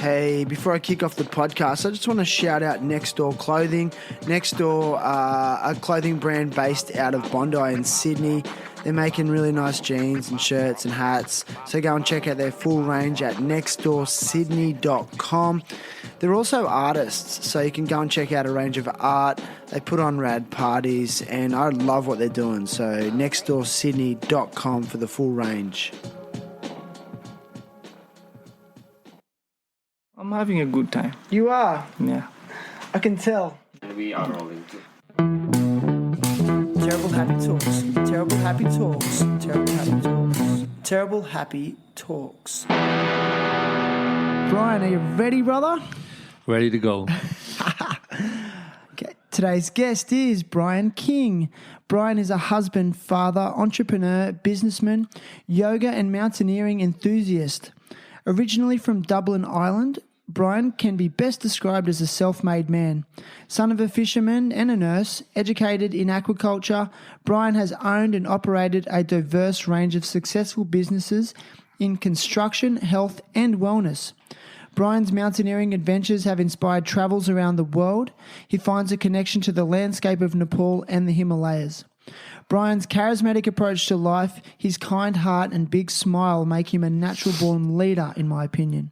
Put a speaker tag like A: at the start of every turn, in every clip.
A: Hey, before I kick off the podcast, I just want to shout out Next Door Clothing. Next Door, a clothing brand based out of Bondi in Sydney. They're making really nice jeans and shirts and hats. So go and check out their full range at nextdoorsydney.com. They're also artists, so you can go and check out a range of art. They put on rad parties, and I love what they're doing. So nextdoorsydney.com for the full range.
B: I'm having a good time.
A: You are?
B: Yeah.
A: I can tell.
C: We are rolling too.
A: Terrible Happy Talks. Terrible Happy Talks. Terrible Happy Talks. Terrible Happy Talks. Brian, are you ready, brother?
D: Ready to go.
A: Okay. Today's guest is Brian King. Brian is a husband, father, entrepreneur, businessman, yoga and mountaineering enthusiast. Originally from Dublin, Ireland, Brian can be best described as a self-made man. Son of a fisherman and a nurse, educated in aquaculture, Brian has owned and operated a diverse range of successful businesses in construction, health and wellness. Brian's mountaineering adventures have inspired travels around the world. He finds a connection to the landscape of Nepal and the Himalayas. Brian's charismatic approach to life, his kind heart and big smile make him a natural-born leader, in my opinion.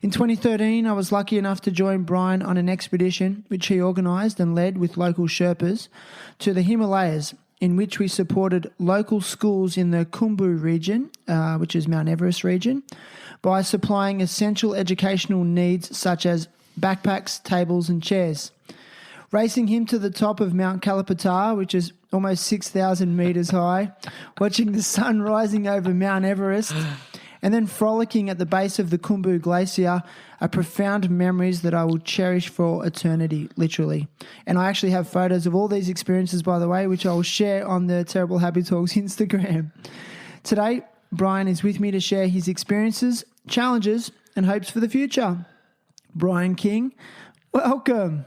A: In 2013, I was lucky enough to join Brian on an expedition which he organised and led with local Sherpas to the Himalayas, in which we supported local schools in the Khumbu region, which is Mount Everest region, by supplying essential educational needs such as backpacks, tables and chairs. Racing him to the top of Mount Kalapatar, which is almost 6,000 metres high, watching the sun rising over Mount Everest, and then frolicking at the base of the Khumbu Glacier are profound memories that I will cherish for eternity, literally. And I actually have photos of all these experiences, by the way, which I will share on the Terrible Happy Talks Instagram. Today, Brian is with me to share his experiences, challenges, and hopes for the future. Brian King, welcome.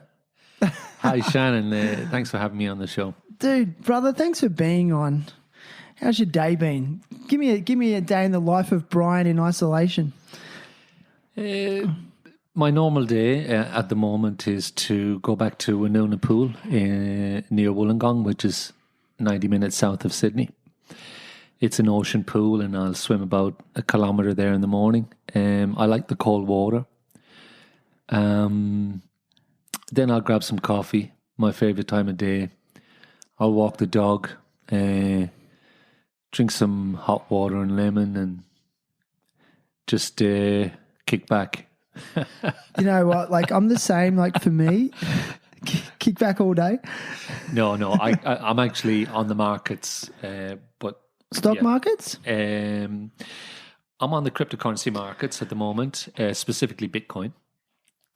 D: Hi, Shannon. Thanks for having me on the show.
A: Dude, brother, thanks for being on. How's your day been? Give me a day in the life of Brian in isolation.
D: My normal day at the moment is to go back to Winona Pool near Wollongong, which is 90 minutes south of Sydney. It's an ocean pool and I'll swim about a kilometre there in the morning. I like the cold water. Then I'll grab some coffee, my favourite time of day. I'll walk the dog, drink some hot water and lemon and just kick back.
A: You know what? Like, I'm the same. Like, for me, kick back all day.
D: No, I'm actually on the markets, but
A: stock markets.
D: I'm on the cryptocurrency markets at the moment, specifically Bitcoin.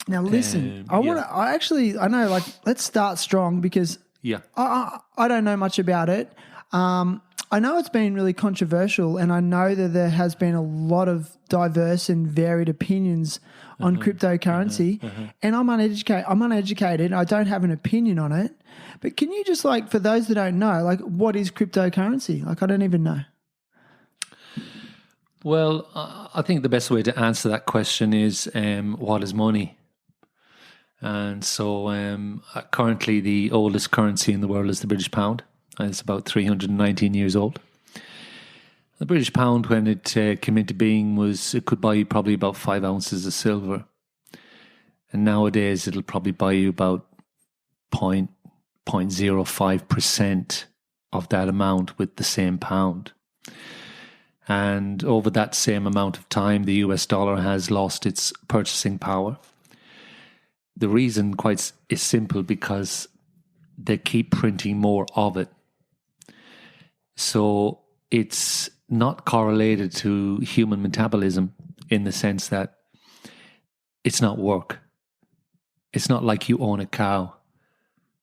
A: Now, listen, I know. Like, let's start strong because I don't know much about it. I know it's been really controversial, and I know that there has been a lot of diverse and varied opinions on cryptocurrency. And I'm uneducated. I don't have an opinion on it. But can you just, like, for those that don't know, like, what is cryptocurrency? Like, I don't even know.
D: Well, I think the best way to answer that question is what is money? And so currently the oldest currency in the world is the British pound. It's about 319 years old. The British pound, when it came into being, it could buy you probably about 5 ounces of silver. And nowadays it'll probably buy you about 0.05% of that amount with the same pound. And over that same amount of time, the US dollar has lost its purchasing power. The reason is simple, because they keep printing more of it. So it's not correlated to human metabolism in the sense that it's not work. It's not like you own a cow.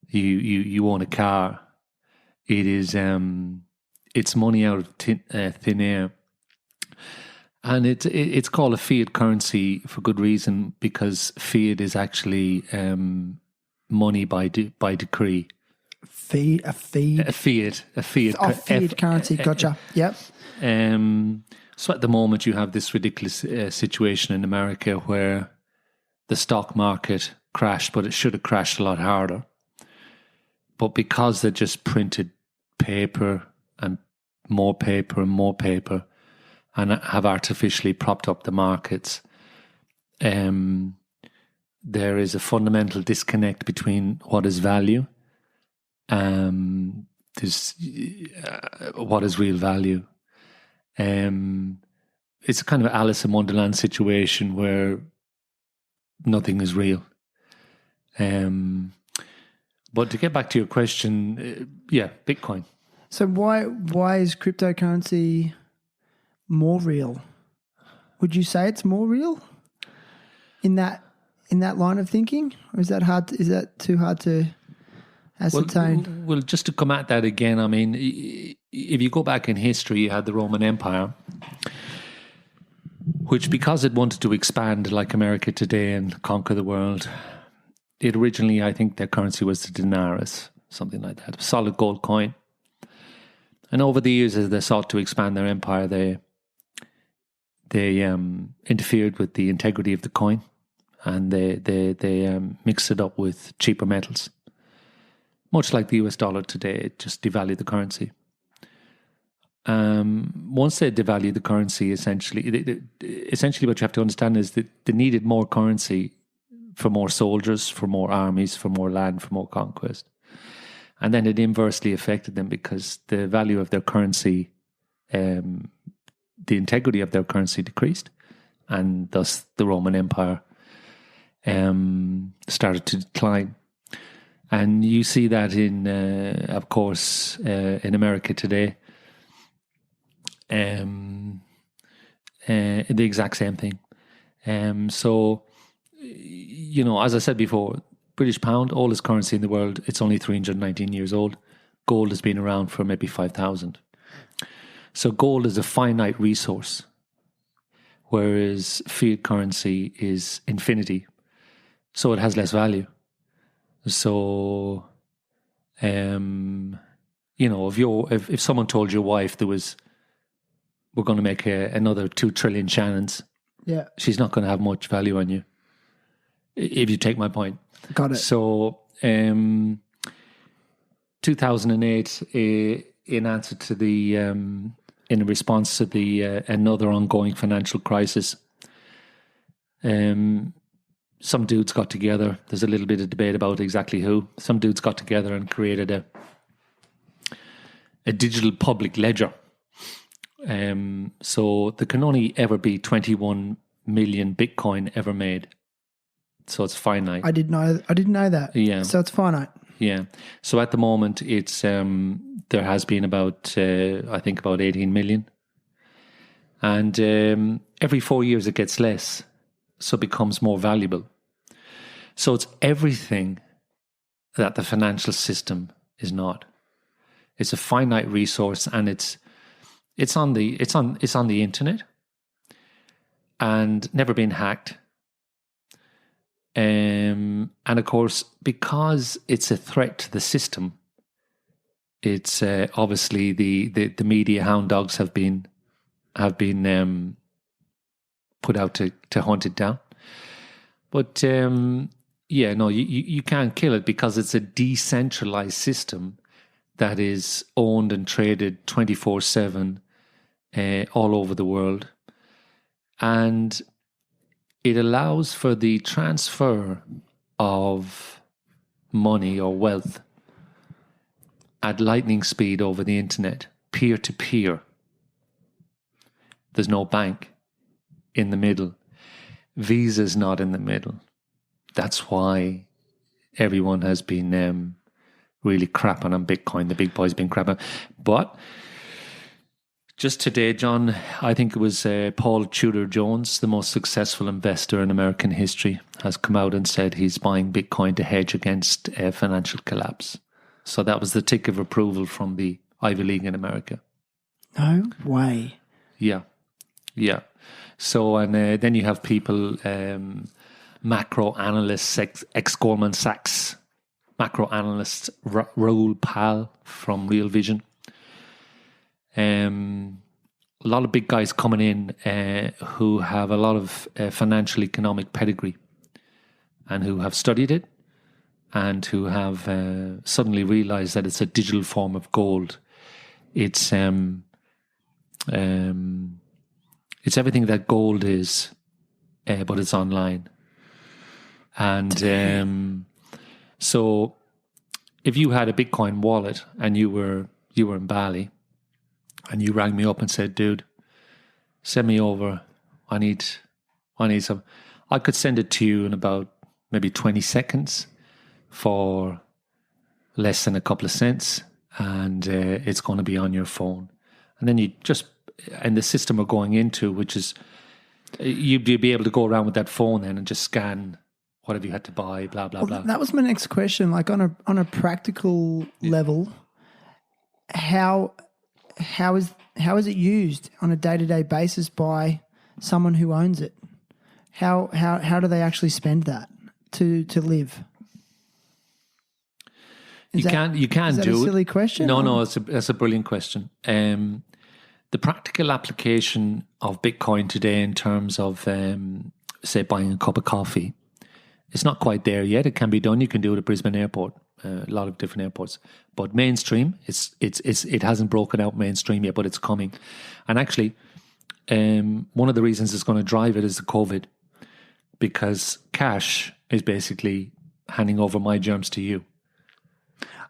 D: You own a car. It is it's money out of thin air. And it's called a fiat currency for good reason, because fiat is actually money by decree.
A: A fiat currency. Gotcha. Yep.
D: So at the moment you have this ridiculous situation in America where the stock market crashed, but it should have crashed a lot harder. But because they just printed paper and more paper and more paper and have artificially propped up the markets, there is a fundamental disconnect between what is value, what is real value. It's a kind of Alice in Wonderland situation where nothing is real. But to get back to your question, Bitcoin.
A: So why is cryptocurrency more real? Would you say it's more real in that line of thinking, or is that hard? Is that too hard to ascertain?
D: Well, just to come at that again, I mean, if you go back in history, you had the Roman Empire, which, because it wanted to expand like America today and conquer the world, it originally, I think their currency was the denarius, something like that, a solid gold coin. And over the years, as they sought to expand their empire, they interfered with the integrity of the coin, and they mixed it up with cheaper metals. Much like the US dollar today, it just devalued the currency. Once they devalued the currency, essentially what you have to understand is that they needed more currency for more soldiers, for more armies, for more land, for more conquest. And then it inversely affected them because the value of their currency, the integrity of their currency decreased, and thus the Roman Empire started to decline. And you see that in, of course, in America today, the exact same thing. So, as I said before, British pound, oldest currency in the world, it's only 319 years old. Gold has been around for maybe 5,000. So gold is a finite resource, whereas fiat currency is infinity. So it has less value. So, if someone told your wife we're going to make another 2 trillion Shannons, she's not going to have much value on you, if you take my point.
A: Got it.
D: So, 2008, in answer to in response to another ongoing financial crisis, some dudes got together. There's a little bit of debate about exactly who. Some dudes got together and created a digital public ledger. So there can only ever be 21 million Bitcoin ever made. So it's finite.
A: I didn't know that.
D: Yeah.
A: So it's finite.
D: Yeah. So at the moment, it's there has been about 18 million, and every 4 years it gets less, so it becomes more valuable. So it's everything that the financial system is not. It's a finite resource, and it's on the internet, and never been hacked. And of course, because it's a threat to the system, it's obviously the media hound dogs have been put out to hunt it down. But you can't kill it because it's a decentralized system that is owned and traded 24/7 all over the world, and it allows for the transfer of money or wealth at lightning speed over the internet, peer to peer. There's no bank in the middle. Visa's not in the middle. That's why everyone has been really crapping on Bitcoin. The big boys been crapping. But just today, John, I think it was Paul Tudor Jones, the most successful investor in American history, has come out and said he's buying Bitcoin to hedge against financial collapse. So that was the tick of approval from the Ivy League in America.
A: No way.
D: Yeah. So, and then you have people, macro analysts, ex-Goldman Sachs, macro analyst Raoul Pal from Real Vision. A lot of big guys coming in who have a lot of financial economic pedigree. and who have studied it and who have suddenly realized that it's a digital form of gold. It's everything that gold is, but it's online. And so if you had a Bitcoin wallet and you were in Bali and you rang me up and said, dude, send me over, I need some, I could send it to you in about maybe 20 seconds for less than a couple of cents, and it's going to be on your phone. And then you just, and the system we're going into, which is, you'd be able to go around with that phone then and just scan whatever you had to buy, blah, blah, blah.
A: That was my next question. Like on a practical level, how is it used on a day-to-day basis by someone who owns it? How do they actually spend that to live? You can't
D: do
A: it. A silly question?
D: No, that's a brilliant question. The practical application of Bitcoin today in terms of, say, buying a cup of coffee, it's not quite there yet. It can be done. You can do it at Brisbane Airport, a lot of different airports. But mainstream, it hasn't broken out mainstream yet, but it's coming. And actually, one of the reasons it's going to drive it is the COVID, because cash is basically handing over my germs to you.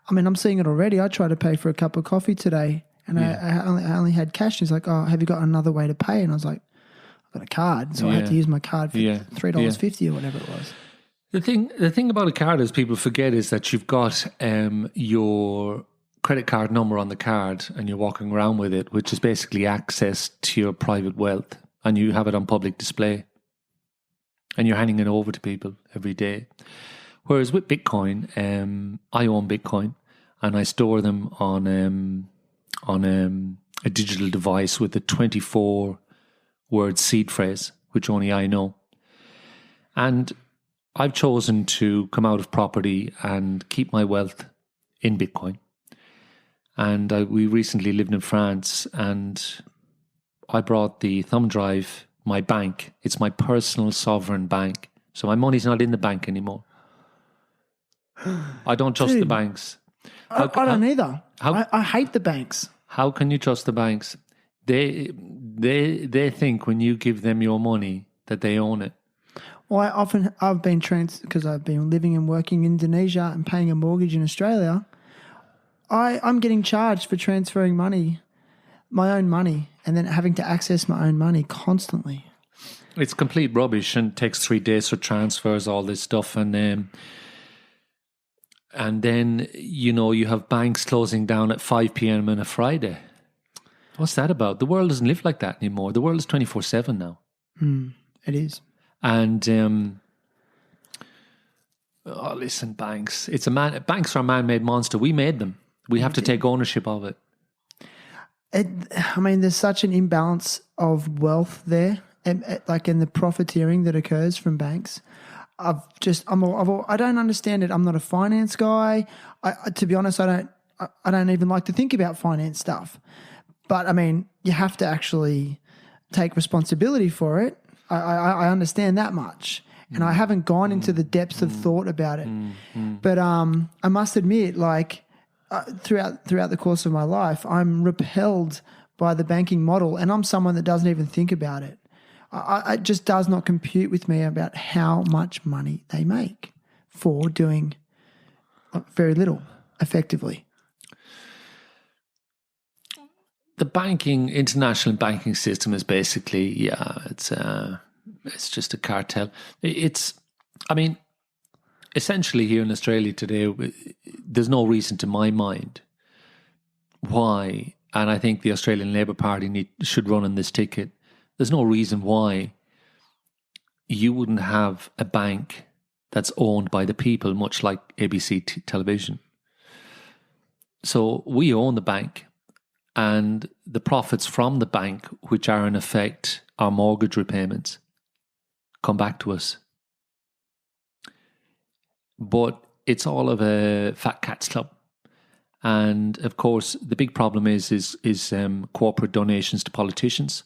A: I mean, I'm seeing it already. I tried to pay for a cup of coffee today, and I only had cash. He's like, "Oh, have you got another way to pay?" And I was like, "I've got a card," so I had to use my card for $3.50 or whatever it was.
D: The thing about a card is people forget is that you've got your credit card number on the card and you're walking around with it, which is basically access to your private wealth, and you have it on public display and you're handing it over to people every day. Whereas with Bitcoin, I own Bitcoin and I store them on a digital device with a 24-word seed phrase, which only I know. And I've chosen to come out of property and keep my wealth in Bitcoin. And we recently lived in France, and I brought the thumb drive, my bank. It's my personal sovereign bank. So my money's not in the bank anymore. I don't trust the banks.
A: I don't either. I hate the banks.
D: How can you trust the banks? They think when you give them your money that they own it.
A: Well, I've been because I've been living and working in Indonesia and paying a mortgage in Australia. I'm getting charged for transferring money, my own money, and then having to access my own money constantly.
D: It's complete rubbish and takes 3 days for transfers, all this stuff, and then you have banks closing down at 5 p.m. on a Friday. What's that about? The world doesn't live like that anymore. The world is 24/7 now.
A: It is.
D: And listen, banks. Banks are a man-made monster. We made them. We have to take ownership of it.
A: There's such an imbalance of wealth there, and like in the profiteering that occurs from banks. I don't understand it. I'm not a finance guy. To be honest, I don't even like to think about finance stuff. But I mean, you have to actually take responsibility for it. I understand that much, and I haven't gone into the depths of thought about it. But I must admit, like throughout the course of my life, I'm repelled by the banking model, and I'm someone that doesn't even think about it. It just does not compute with me about how much money they make for doing very little effectively.
D: The international banking system is basically, it's just a cartel. Essentially here in Australia today, there's no reason to my mind why, and I think the Australian Labor Party should run on this ticket. There's no reason why you wouldn't have a bank that's owned by the people, much like ABC television. So we own the bank, and the profits from the bank, which are in effect our mortgage repayments, come back to us. But it's all of a fat cat's club. And of course, the big problem is corporate donations to politicians,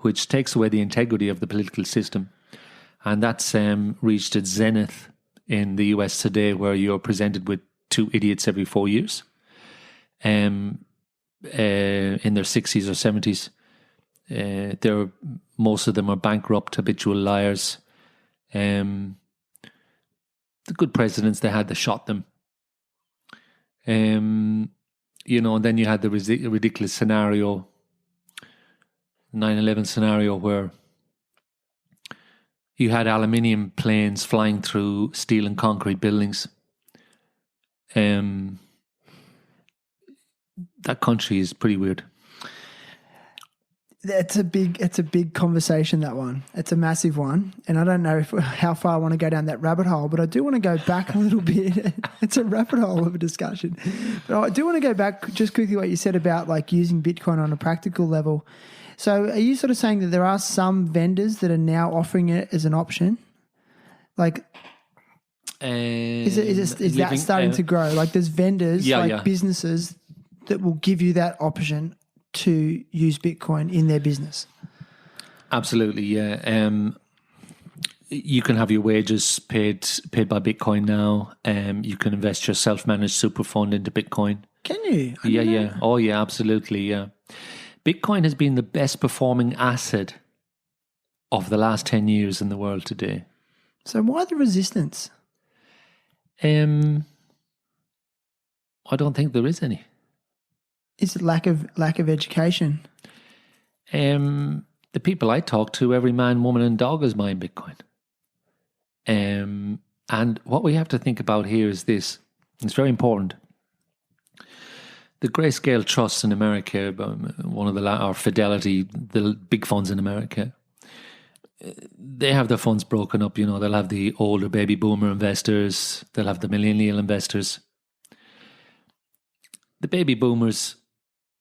D: which takes away the integrity of the political system. And that's reached its zenith in the US today, where you're presented with 2 idiots every 4 years in their 60s or 70s. Most of them are bankrupt, habitual liars. The good presidents they had, they shot them. And then you had the ridiculous scenario, 9/11 scenario, where you had aluminium planes flying through steel and concrete buildings. That country is pretty weird.
A: It's a big conversation, that one. It's a massive one. And I don't know how far I want to go down that rabbit hole, but I do want to go back a little bit. It's a rabbit hole of a discussion. But I do want to go back just quickly what you said about like using Bitcoin on a practical level. So are you sort of saying that there are some vendors that are now offering it as an option? Like, is that starting to grow? Like there's vendors, businesses that will give you that option to use Bitcoin in their business.
D: Absolutely, yeah. You can have your wages paid by Bitcoin now. You can invest your self-managed super fund into Bitcoin.
A: Can you?
D: Yeah. Oh, yeah, absolutely, yeah. Bitcoin has been the best performing asset of the last 10 years in the world today.
A: So why the resistance?
D: I don't think there is any.
A: Is it lack of education?
D: The people I talk to, every man, woman and dog is buying Bitcoin. And what we have to think about here is this. It's very important. The Grayscale Trusts in America, one of or Fidelity, the big funds in America, they have their funds broken up. They'll have the older baby boomer investors. They'll have the millennial investors. The baby boomers,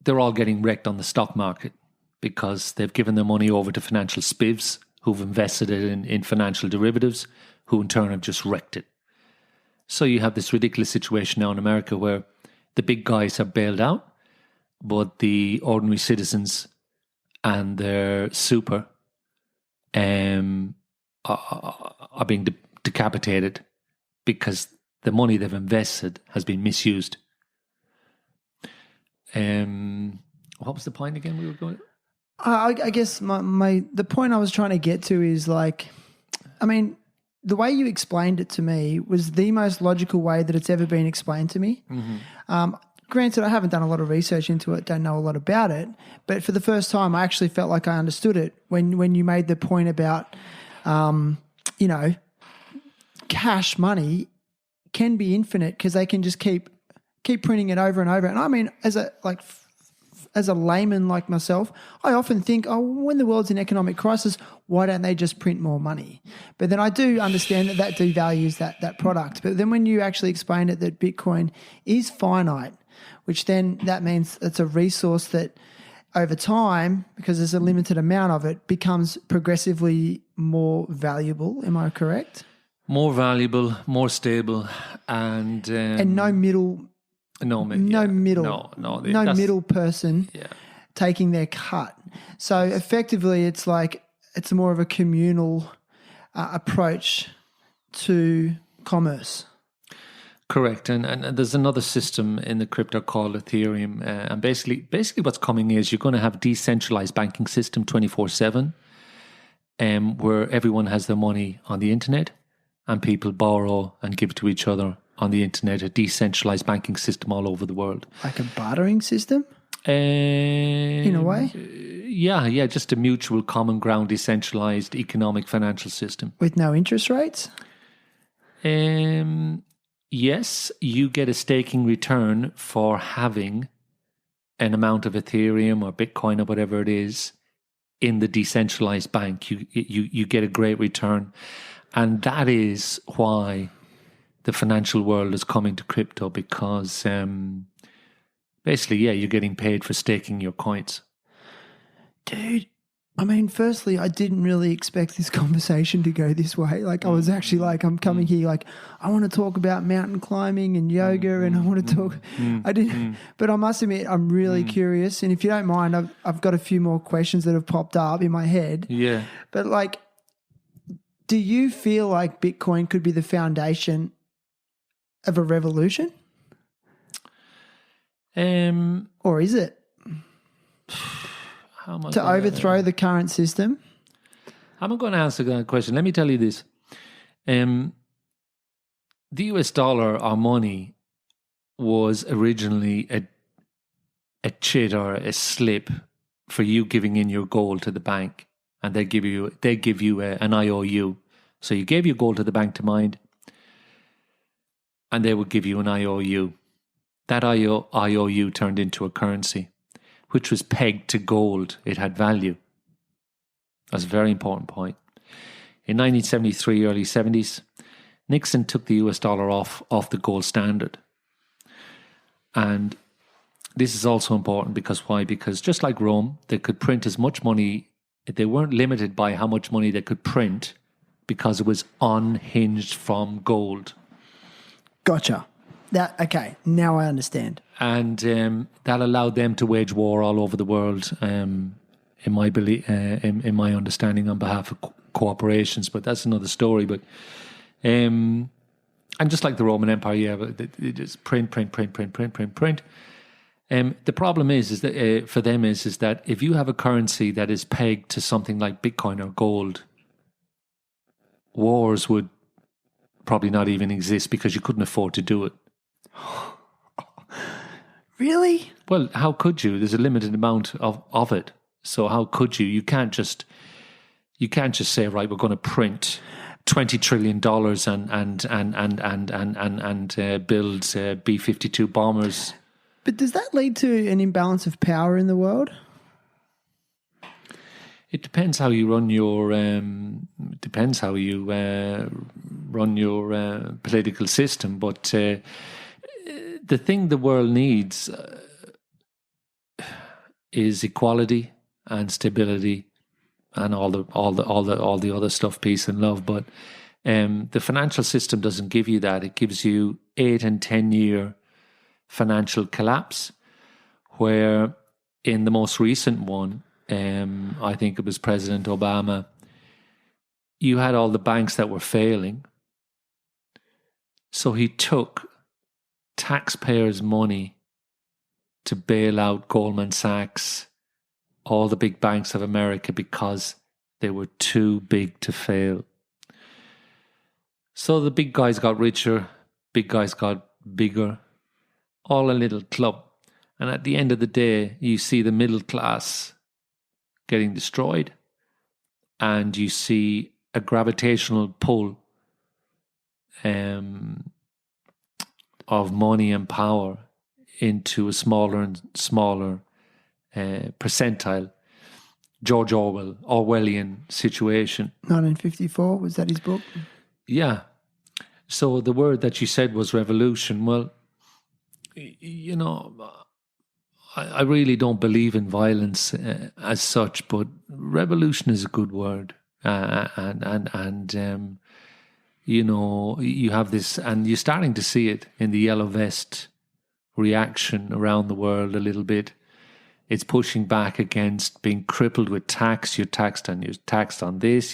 D: they're all getting wrecked on the stock market because they've given their money over to financial spivs who've invested it in financial derivatives, who in turn have just wrecked it. So you have this ridiculous situation now in America where the big guys are bailed out, but the ordinary citizens and their super are being decapitated because the money they've invested has been misused. What was the point again we were going?
A: I guess the point I was trying to get to is like, I mean, the way you explained it to me was the most logical way that it's ever been explained to me. Mm-hmm. Granted, I haven't done a lot of research into it, don't know a lot about it, but for the first time, I actually felt like I understood it when you made the point about, cash money can be infinite because they can just keep printing it over and over. And I mean, as a layman like myself, I often think, when the world's in economic crisis, why don't they just print more money? But then I do understand that devalues that product. But then when you actually explain it that Bitcoin is finite, which then that means it's a resource that over time, because there's a limited amount of it, becomes progressively more valuable. Am I correct?
D: More valuable, more stable, and
A: no middle.
D: No middle
A: person taking their cut. So effectively, it's like it's more of a communal approach to commerce.
D: Correct, and there's another system in the crypto called Ethereum, and basically what's coming is you're going to have decentralized banking system 24/7, where everyone has their money on the internet, and people borrow and give to each other on the internet, a decentralized banking system all over the world.
A: Like a bartering system? In a way?
D: Yeah, just a mutual common ground, decentralized economic financial system.
A: With no interest rates?
D: Yes, you get a staking return for having an amount of Ethereum or Bitcoin or whatever it is in the decentralized bank. You get a great return. And that is why the financial world is coming to crypto, because basically, you're getting paid for staking your coins.
A: Dude, I mean, firstly, I didn't really expect this conversation to go this way. Like, I was actually like, I'm coming here like, I want to talk about mountain climbing and yoga and I want to talk. I didn't, but I must admit, I'm really curious. And if you don't mind, I've got a few more questions that have popped up in my head.
D: Yeah.
A: But like, Do you feel like Bitcoin could be the foundation of a revolution? Or is it?
D: How am I
A: To overthrow the current system?
D: How am I going to answer that question? Let me tell you this. The US dollar, our money, was originally a chit or a slip for you giving in your gold to the bank, and they give you an IOU. So you gave your gold to the bank to mind, and they would give you an IOU. That IOU turned into a currency, which was pegged to gold. It had value. That's a very important point. In 1973, early 70s, Nixon took the US dollar off the gold standard. And this is also important because why? Because just like Rome, they could print as much money. They weren't limited by how much money they could print because it was unhinged from gold.
A: Gotcha. Okay, now I understand.
D: And that allowed them to wage war all over the world, in my belief, in my understanding, on behalf of corporations. But that's another story. But and just like the Roman Empire, yeah, they just print. The problem is that for them is that if you have a currency that is pegged to something like Bitcoin or gold, wars would probably not even exist because you couldn't afford to do it.
A: Really?
D: Well, how could you? There's a limited amount of it. So how could you? You can't just say, right, we're going to print $20 trillion and build B-52 bombers.
A: But does that lead to an imbalance of power in the world?
D: It depends how you run your political system. But the thing the world needs is equality and stability and all the other stuff, peace and love. But the financial system doesn't give you that. It gives you 8 and 10 year financial collapse, where in the most recent one, I think it was President Obama, you had all the banks that were failing. So he took taxpayers' money to bail out Goldman Sachs, all the big banks of America, because they were too big to fail. So the big guys got richer, big guys got bigger, all a little club. And at the end of the day, you see the middle class getting destroyed, and you see a gravitational pull of money and power into a smaller and smaller percentile, George Orwellian situation.
A: 1954, was that his book?
D: Yeah. So the word that you said was revolution. Well, you know, I really don't believe in violence as such, but revolution is a good word. And you know, you have this, and you're starting to see it in the yellow vest reaction around the world a little bit. It's pushing back against being crippled with tax. You're taxed on this,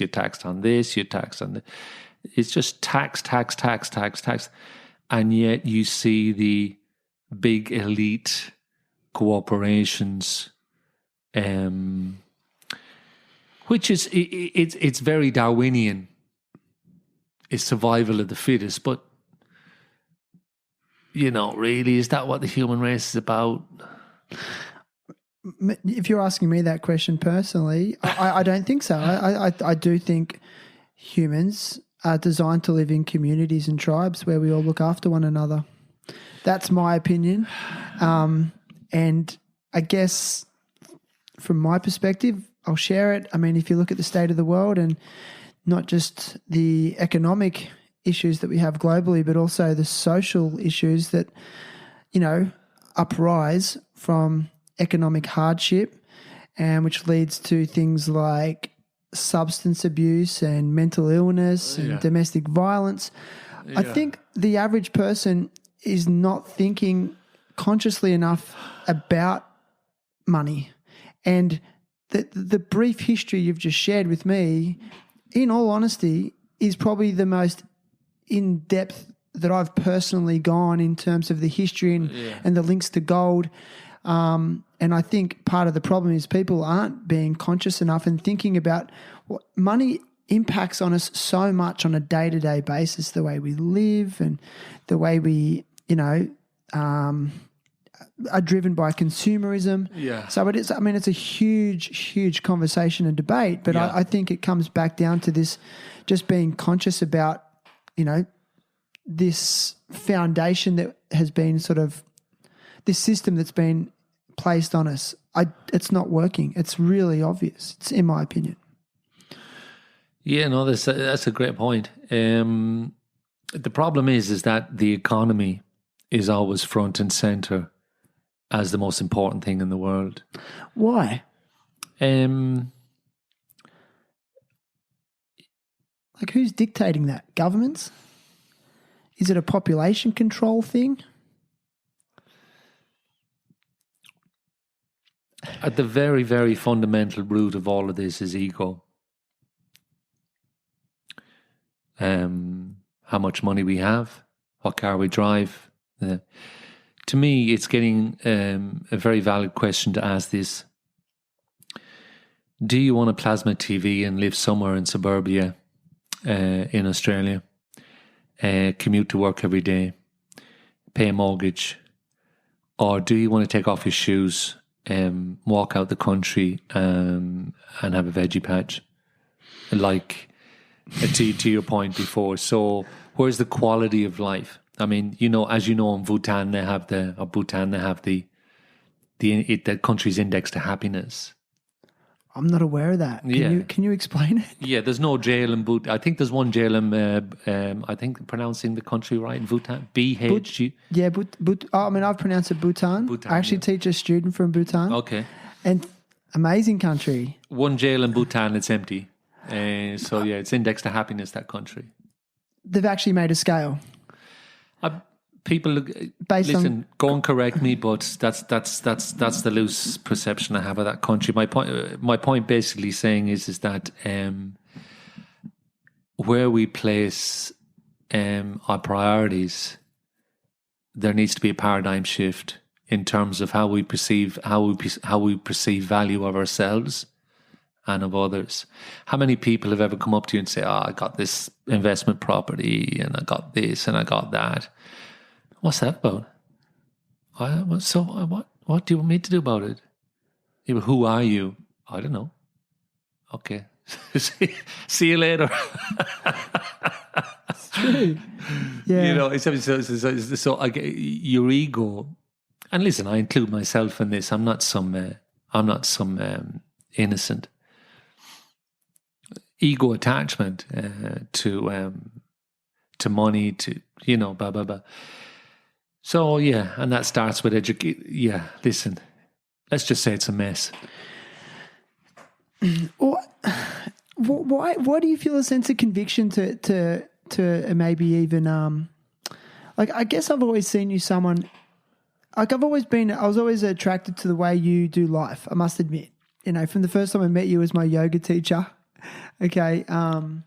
D: you're taxed on this, you're taxed on this. It's just tax. And yet you see the big elite corporations, which is, it's very Darwinian. It's survival of the fittest, but you know, really, is that what the human race is about?
A: If you're asking me that question personally, I don't think so. I do think humans are designed to live in communities and tribes where we all look after one another. That's my opinion. And I guess from my perspective, I'll share it. I mean, if you look at the state of the world, and not just the economic issues that we have globally, but also the social issues that, you know, uprise from economic hardship, and which leads to things like substance abuse and mental illness and domestic violence. Yeah. I think the average person is not thinking consciously enough about money. And the brief history you've just shared with me, in all honesty, is probably the most in depth that I've personally gone in terms of the history and the links to gold. And I think part of the problem is people aren't being conscious enough and thinking about what money impacts on us so much on a day-to-day basis, the way we live and the way we, are driven by consumerism.
D: Yeah.
A: So it's a huge conversation and debate, but I think it comes back down to this just being conscious about, this foundation that has been sort of this system that's been placed on us. It's not working. It's really obvious. It's in my opinion.
D: Yeah, no, that's a great point. The problem is that the economy is always front and center as the most important thing in the world.
A: Why? Like who's dictating that? Governments? Is it a population control thing?
D: At the very, very fundamental root of all of this is ego. How much money we have, what car we drive. To me, it's getting a very valid question to ask this. Do you want a plasma TV and live somewhere in suburbia in Australia, commute to work every day, pay a mortgage? Or do you want to take off your shoes, walk out the country and have a veggie patch? Like, to your point before. So where's the quality of life? I mean, as you know, in Bhutan they have the country's index to happiness.
A: I'm not aware of that. Can you explain it?
D: Yeah, there's no jail in Bhutan. I think there's one jail in, I think pronouncing the country right, in Bhutan. BHG.
A: Yeah, I've pronounced it Bhutan. I actually teach a student from Bhutan.
D: Okay.
A: And amazing country.
D: One jail in Bhutan, it's empty. So yeah, it's indexed to happiness, that country.
A: They've actually made a scale.
D: People go and correct me, but that's the loose perception I have of that country. My point basically saying is that where we place our priorities, there needs to be a paradigm shift in terms of how we perceive value of ourselves and of others. How many people have ever come up to you and say, I got this investment property and I got this and I got that? What's that about? What do you want me to do about it? Yeah, but who are you? I don't know. Okay. See you later.
A: It's true. Yeah.
D: So I get your ego. And listen, I include myself in this. I'm not some innocent. Ego attachment to money, to blah blah blah. So yeah, and that starts with education. Yeah, listen, let's just say it's a mess. Why do
A: you feel a sense of conviction to maybe even like, I guess I've always seen you someone, like I was always attracted to the way you do life, I must admit. From the first time I met you as my yoga teacher. Okay. I'm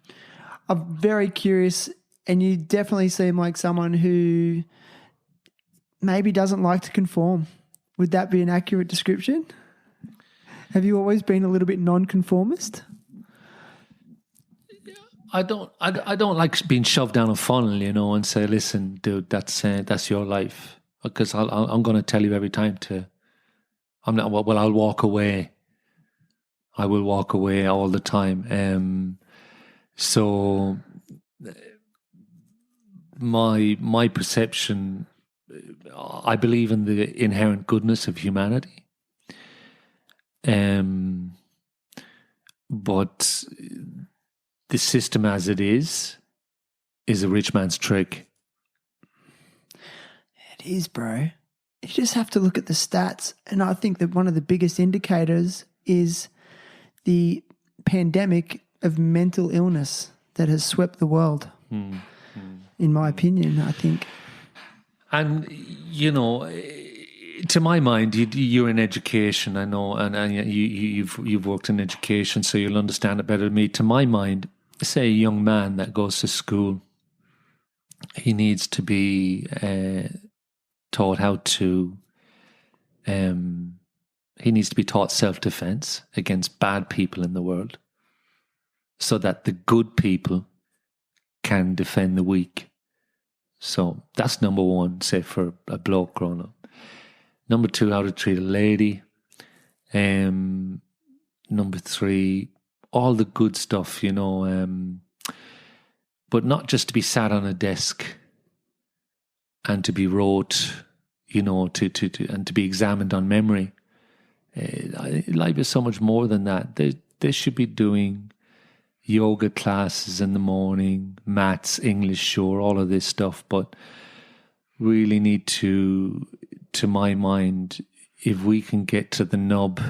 A: very curious, and you definitely seem like someone who maybe doesn't like to conform. Would that be an accurate description? Have you always been a little bit non-conformist?
D: I don't like being shoved down a funnel, and say, listen, dude, that's your life. Because I'm going to tell you every time I'll walk away. I will walk away all the time. So my perception, I believe in the inherent goodness of humanity. But the system as it is a rich man's trick.
A: It is, bro. You just have to look at the stats. And I think that one of the biggest indicators is the pandemic of mental illness that has swept the world, in my opinion, I think.
D: And, to my mind, you're in education, I know, and you've worked in education, so you'll understand it better than me. To my mind, say, a young man that goes to school, he needs to be taught how to, he needs to be taught self-defense against bad people in the world so that the good people can defend the weak. So that's number one, say, for a bloke growing up. Number two, how to treat a lady. Number three, all the good stuff, you know, but not just to be sat on a desk and to be wrote, you know, and to be examined on memory. Life is so much more than that. They should be doing yoga classes in the morning, maths, English, sure, all of this stuff, but really need to my mind, if we can get to the nub,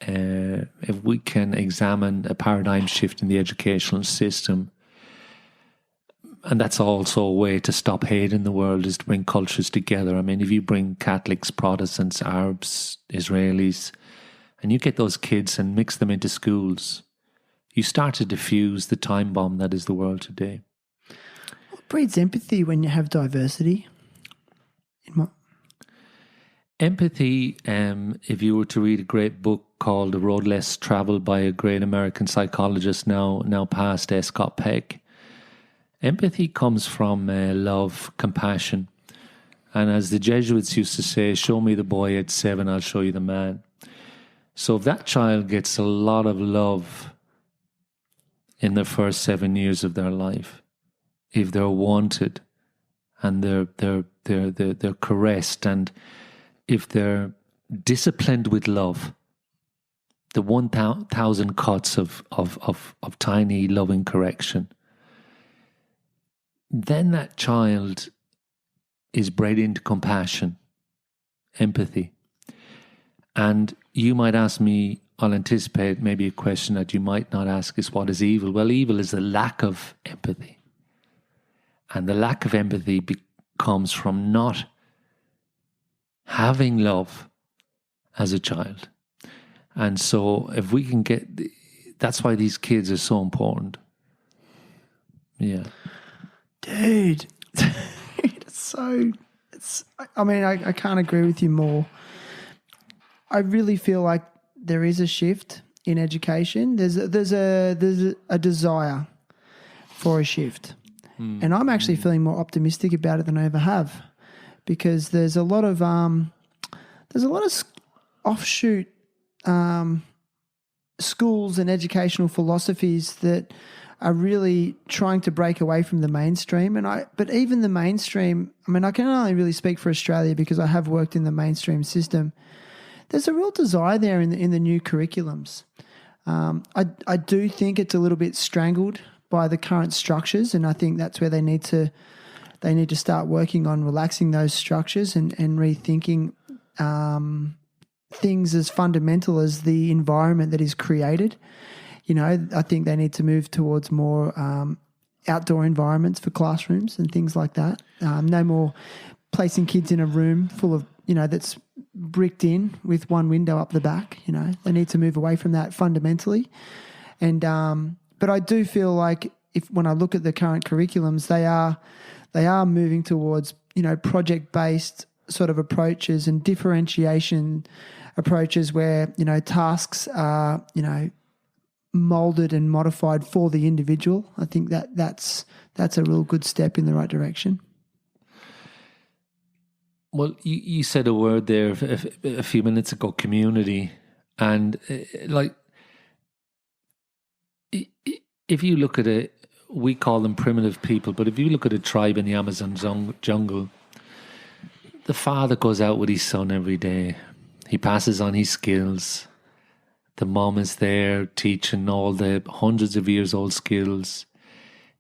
D: if we can examine a paradigm shift in the educational system, and that's also a way to stop hate in the world, is to bring cultures together. I mean, if you bring Catholics, Protestants, Arabs, Israelis, and you get those kids and mix them into schools, you start to diffuse the time bomb that is the world today.
A: What breeds empathy when you have diversity?
D: Empathy, if you were to read a great book called The Road Less Traveled by a great American psychologist, now past, Scott Peck, empathy comes from love, compassion. And as the Jesuits used to say, show me the boy at 7, I'll show you the man. So if that child gets a lot of love in the first 7 years of their life, if they're wanted and they're caressed, and if they're disciplined with love, the 1,000 cuts of tiny loving correction, then that child is bred into compassion, empathy. And you might ask me, I'll anticipate maybe a question that you might not ask, is what is evil? Well, evil is the lack of empathy. And the lack of empathy comes from not having love as a child. And so if we can get, that's why these kids are so important. Yeah.
A: Dude, I can't agree with you more. I really feel like there is a shift in education. There's a desire for a shift. And I'm actually feeling more optimistic about it than I ever have, because there's a lot of offshoot schools and educational philosophies that are really trying to break away from the mainstream. But even the mainstream, I mean, I can only really speak for Australia because I have worked in the mainstream system. There's a real desire there in the new curriculums. I do think it's a little bit strangled by the current structures, and I think that's where they need to start working on relaxing those structures and rethinking things as fundamental as the environment that is created. You know, I think they need to move towards more outdoor environments for classrooms and things like that. No more placing kids in a room full of, you know, that's bricked in with one window up the back. You know, they need to move away from that fundamentally. And but I do feel like when I look at the current curriculums, they are moving towards, you know, project-based sort of approaches and differentiation approaches where, you know, tasks are, you know, molded and modified for the individual. I think that's a real good step in the right direction.
D: Well, you said a word there a few minutes ago, community. And like, if you look at it, we call them primitive people, but if you look at a tribe in the Amazon jungle, the father goes out with his son every day. He passes on his skills. The mom is there teaching all the hundreds of years old skills.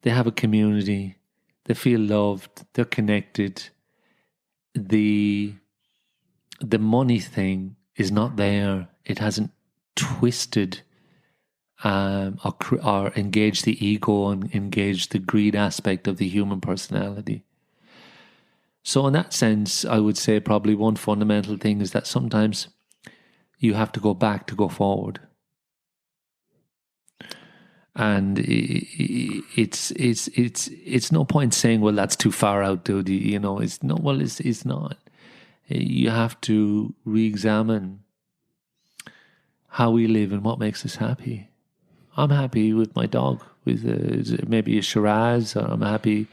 D: They have a community. They feel loved. They're connected. The money thing is not there. It hasn't twisted or engaged the ego and engaged the greed aspect of the human personality. So in that sense, I would say probably one fundamental thing is that sometimes you have to go back to go forward. And it's no point saying, well, that's too far out, dude. It's no, well, it's not. You have to re-examine how we live and what makes us happy. I'm happy with my dog, with maybe a Shiraz, or I'm happy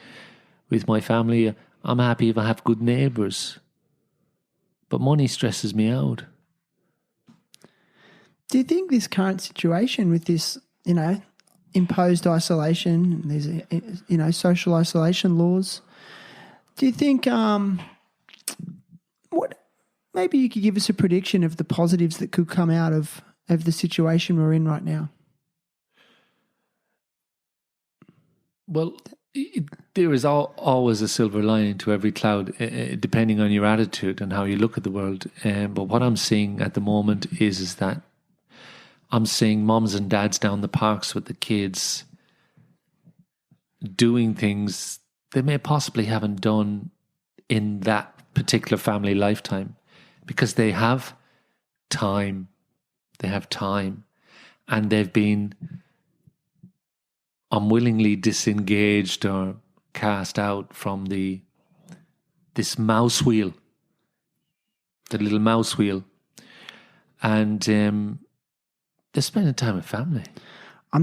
D: with my family. I'm happy if I have good neighbours. But money stresses me out.
A: Do you think this current situation with this, imposed isolation, these, social isolation laws, do you think maybe you could give us a prediction of the positives that could come out of the situation we're in right now?
D: Well, there is always a silver lining to every cloud, depending on your attitude and how you look at the world. But what I'm seeing at the moment is that I'm seeing moms and dads down the parks with the kids doing things they may possibly haven't done in that particular family lifetime, because they have time. They have time, and they've been unwillingly disengaged or cast out from this mouse wheel, the little mouse wheel, and they're spending time with family.
A: I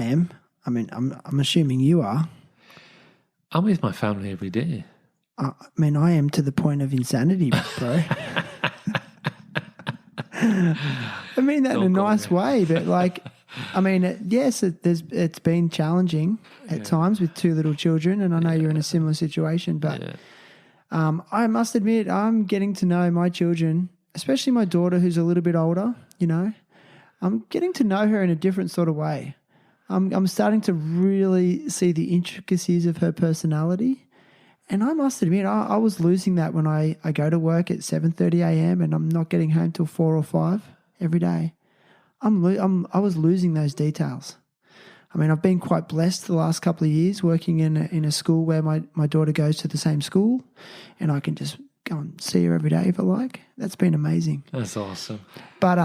A: am. I'm assuming you are.
D: I'm with my family every day.
A: I am to the point of insanity, bro. I mean that in a nice way, but yes, it's been challenging at times with two little children, and I know you're in a similar situation, but I must admit I'm getting to know my children, especially my daughter who's a little bit older, I'm getting to know her in a different sort of way. I'm starting to really see the intricacies of her personality. And I must admit, I was losing that when I go to work at 7:30 a.m. and I'm not getting home till 4 or 5 every day. I was losing those details. I've been quite blessed the last couple of years working in a school where my daughter goes to the same school, and I can just go and see her every day if I like. That's been amazing.
D: That's awesome.
A: But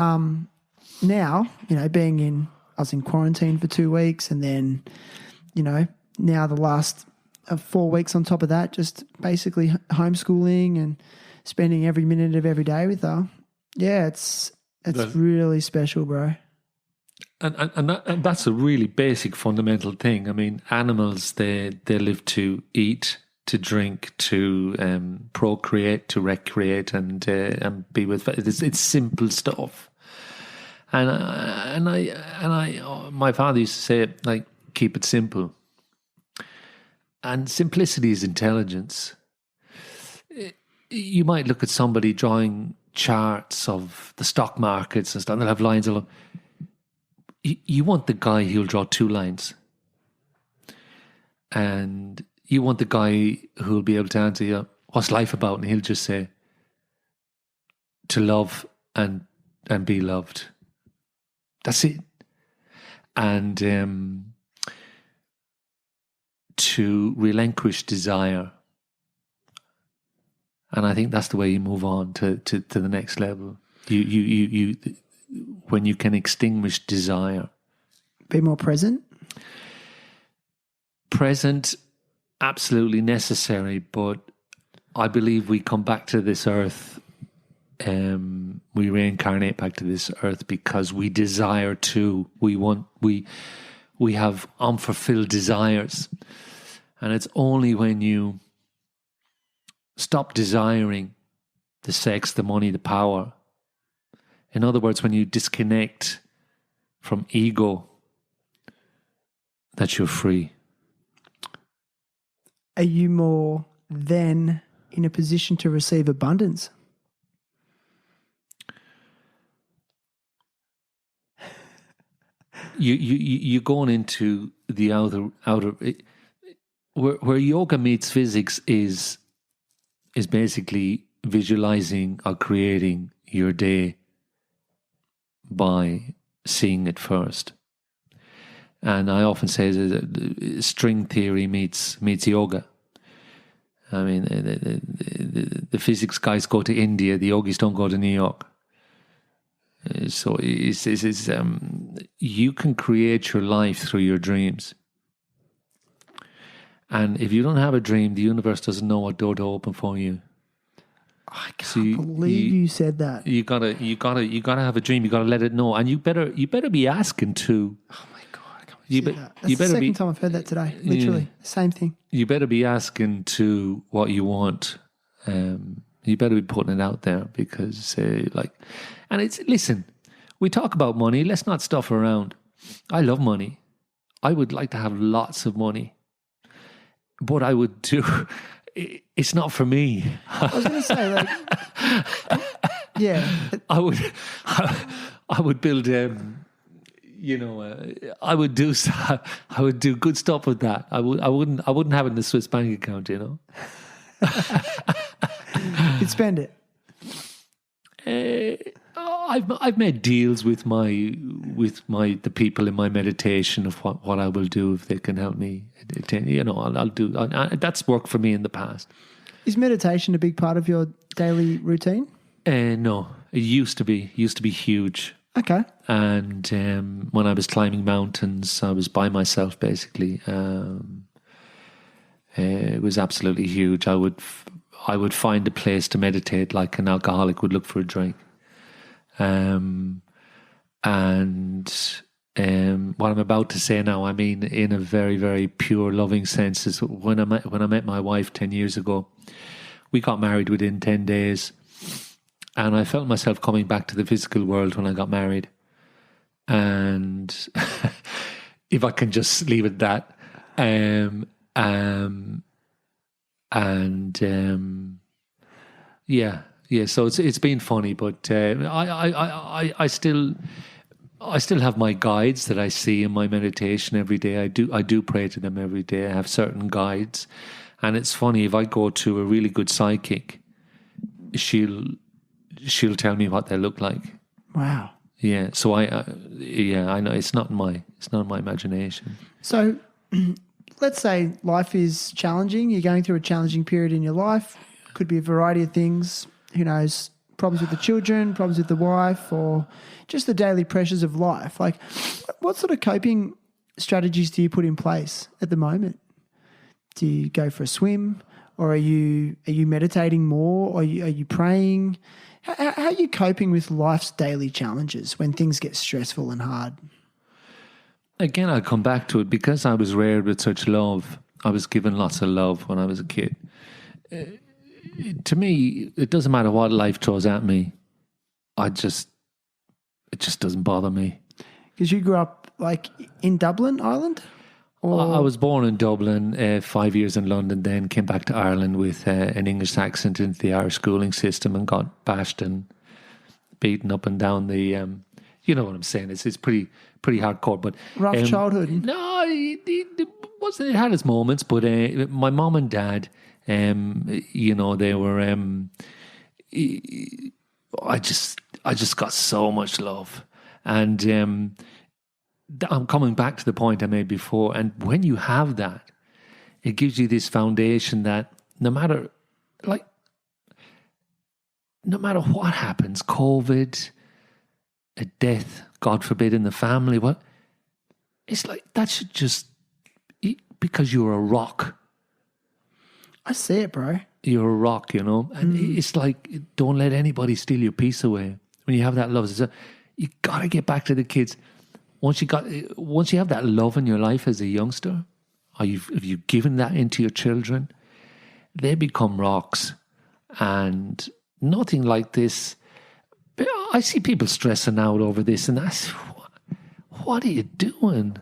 A: now, I was in quarantine for 2 weeks, and then, now the last 4 weeks on top of that, just basically homeschooling and spending every minute of every day with her. Yeah, it's really special, bro.
D: And that's a really basic, fundamental thing. Animals, they live to eat, to drink, to procreate, to recreate, and be with. It's simple stuff. And my father used to say it like, keep it simple. And simplicity is intelligence. You might look at somebody drawing charts of the stock markets and stuff. They'll have lines along. You want the guy who'll draw 2 lines. And you want the guy who'll be able to answer you, what's life about? And he'll just say, to love and be loved. That's it. And to relinquish desire. And I think that's the way you move on to the next level. You when you can extinguish desire.
A: Be more present?
D: Present, absolutely necessary, but I believe we come back to this earth, we reincarnate back to this earth because we desire to, we have unfulfilled desires. And it's only when you stop desiring the sex, the money, the power. In other words, when you disconnect from ego, that you're free.
A: Are you more then in a position to receive abundance?
D: You're going into the outer where yoga meets physics is basically visualizing or creating your day by seeing it first. And I often say that string theory meets yoga. I mean, the physics guys go to India, the yogis don't go to New York. So you can create your life through your dreams. And if you don't have a dream, the universe doesn't know what door to open for you.
A: I can't believe you said that.
D: You gotta have a dream. You gotta let it know, and you better be asking to.
A: Oh my God, I can't believe you said that. That's the second time I've heard that today. Literally, same thing.
D: You better be asking to what you want. You better be putting it out there because, and listen. We talk about money. Let's not stuff around. I love money. I would like to have lots of money, but I would do. It's not for me.
A: I was going to say, yeah.
D: I would build. I would do good stuff with that. I wouldn't have it in the Swiss bank account.
A: You'd spend it.
D: I've made deals with the people in my meditation of what I will do if they can help me. I'll do. That's worked for me in the past.
A: Is meditation a big part of your daily routine?
D: No, it used to be. It used to be huge.
A: Okay.
D: And when I was climbing mountains, I was by myself basically. It was absolutely huge. I would find a place to meditate like an alcoholic would look for a drink. What I'm about to say now, I mean in a very, very pure, loving sense, is when I met my wife 10 years ago, we got married within 10 days, and I felt myself coming back to the physical world when I got married. And if I can just leave it at that, yeah. So it's been funny, but I still have my guides that I see in my meditation every day. I do pray to them every day. I have certain guides, and it's funny, if I go to a really good psychic, she'll tell me what they look like.
A: Wow.
D: Yeah. So I know it's not my imagination.
A: So let's say life is challenging. You're going through a challenging period in your life. Could be a variety of things. Who knows? Problems with the children, problems with the wife, or just the daily pressures of life. Like, what sort of coping strategies do you put in place at the moment? Do you go for a swim, or are you meditating more, or are you praying? How are you coping with life's daily challenges when things get stressful and hard?
D: Again, I'll come back to it because I was reared with such love. I was given lots of love when I was a kid. To me, it doesn't matter what life throws at me. It just doesn't bother me.
A: Because you grew up like in Dublin, Ireland? Or?
D: I was born in Dublin, 5 years in London, then came back to Ireland with an English accent into the Irish schooling system and got bashed and beaten up and down the, you know what I'm saying. It's pretty hardcore. But
A: rough childhood?
D: No, it had its moments, but my mom and dad, they were, I just got so much love. And I'm coming back to the point I made before. And when you have that, it gives you this foundation that no matter what happens, COVID, a death, God forbid, in the family, it's like that should just, because you're a rock.
A: I see it, bro.
D: You're a rock, and it's like, don't let anybody steal your peace away. When you have that love, you got to get back to the kids. Once you have that love in your life as a youngster, or if you've given that into your children, they become rocks. And nothing like this. I see people stressing out over this, and that's, what are you doing?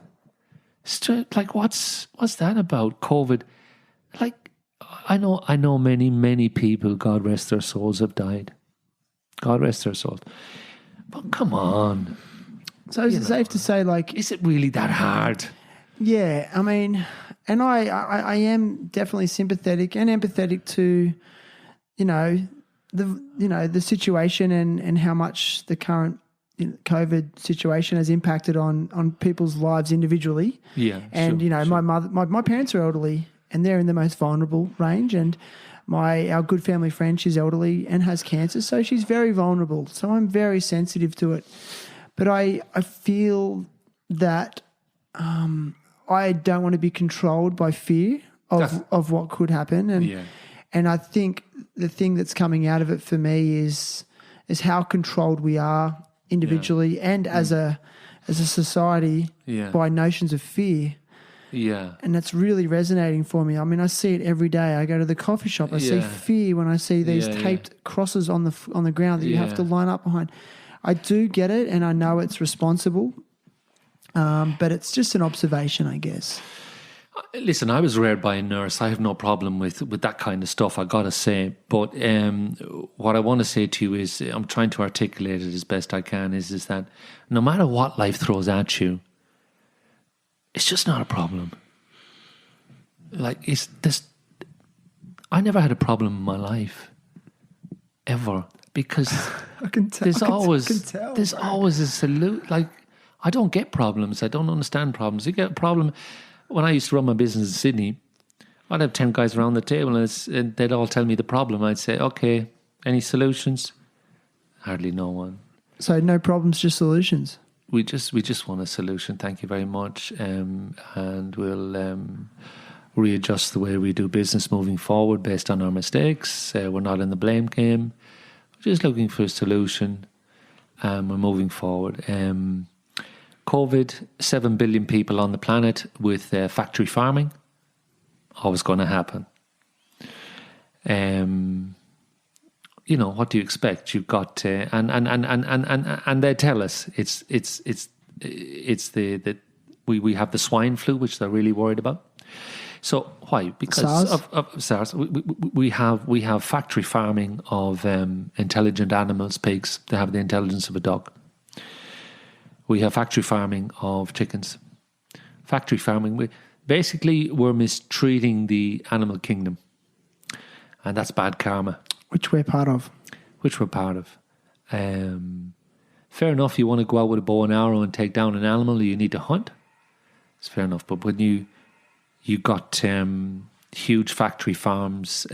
D: Like, what's that about? COVID? Like, I know many people, God rest their souls, have died. God rest their souls. But come on.
A: So is it safe to say, like...
D: Is it really that hard?
A: Yeah, I mean, and I am definitely sympathetic and empathetic to, the situation and how much the current COVID situation has impacted on people's lives individually.
D: Yeah,
A: and
D: sure.
A: My parents are elderly and they're in the most vulnerable range, and our good family friend, she's elderly and has cancer, so she's very vulnerable. So I'm very sensitive to it. But I feel that I don't want to be controlled by fear of what could happen. And I think the thing that's coming out of it for me is how controlled we are individually and as a society by notions of fear.
D: Yeah.
A: And that's really resonating for me. I mean, I see it every day. I go to the coffee shop. I see fear when I see these taped crosses on the ground that you have to line up behind. I do get it, and I know it's responsible, but it's just an observation, I guess.
D: Listen, I was reared by a nurse. I have no problem with that kind of stuff, I got to say. But what I want to say to you is, I'm trying to articulate it as best I can, is that no matter what life throws at you, it's just not a problem. Like, it's this. I never had a problem in my life, ever, because
A: I can tell.
D: There's always a solution. Like, I don't get problems. I don't understand problems. You get a problem. When I used to run my business in Sydney, I'd have 10 guys around the table, and they'd all tell me the problem. I'd say, "Okay, any solutions?" Hardly no one.
A: So no problems, just solutions.
D: We just want a solution. Thank you very much, and we'll readjust the way we do business moving forward based on our mistakes. We're not in the blame game. We're just looking for a solution, and we're moving forward. COVID, 7 billion people on the planet with factory farming. Always going to happen. You know, what do you expect? You've got and they tell us we have the swine flu, which they're really worried about. So why? Because of SARS. We have factory farming of intelligent animals, pigs. They have the intelligence of a dog. We have factory farming of chickens. Factory farming. We're mistreating the animal kingdom, and that's bad karma.
A: Which we're part of.
D: Fair enough, you want to go out with a bow and arrow and take down an animal, or you need to hunt. It's fair enough. But when you got huge factory farms,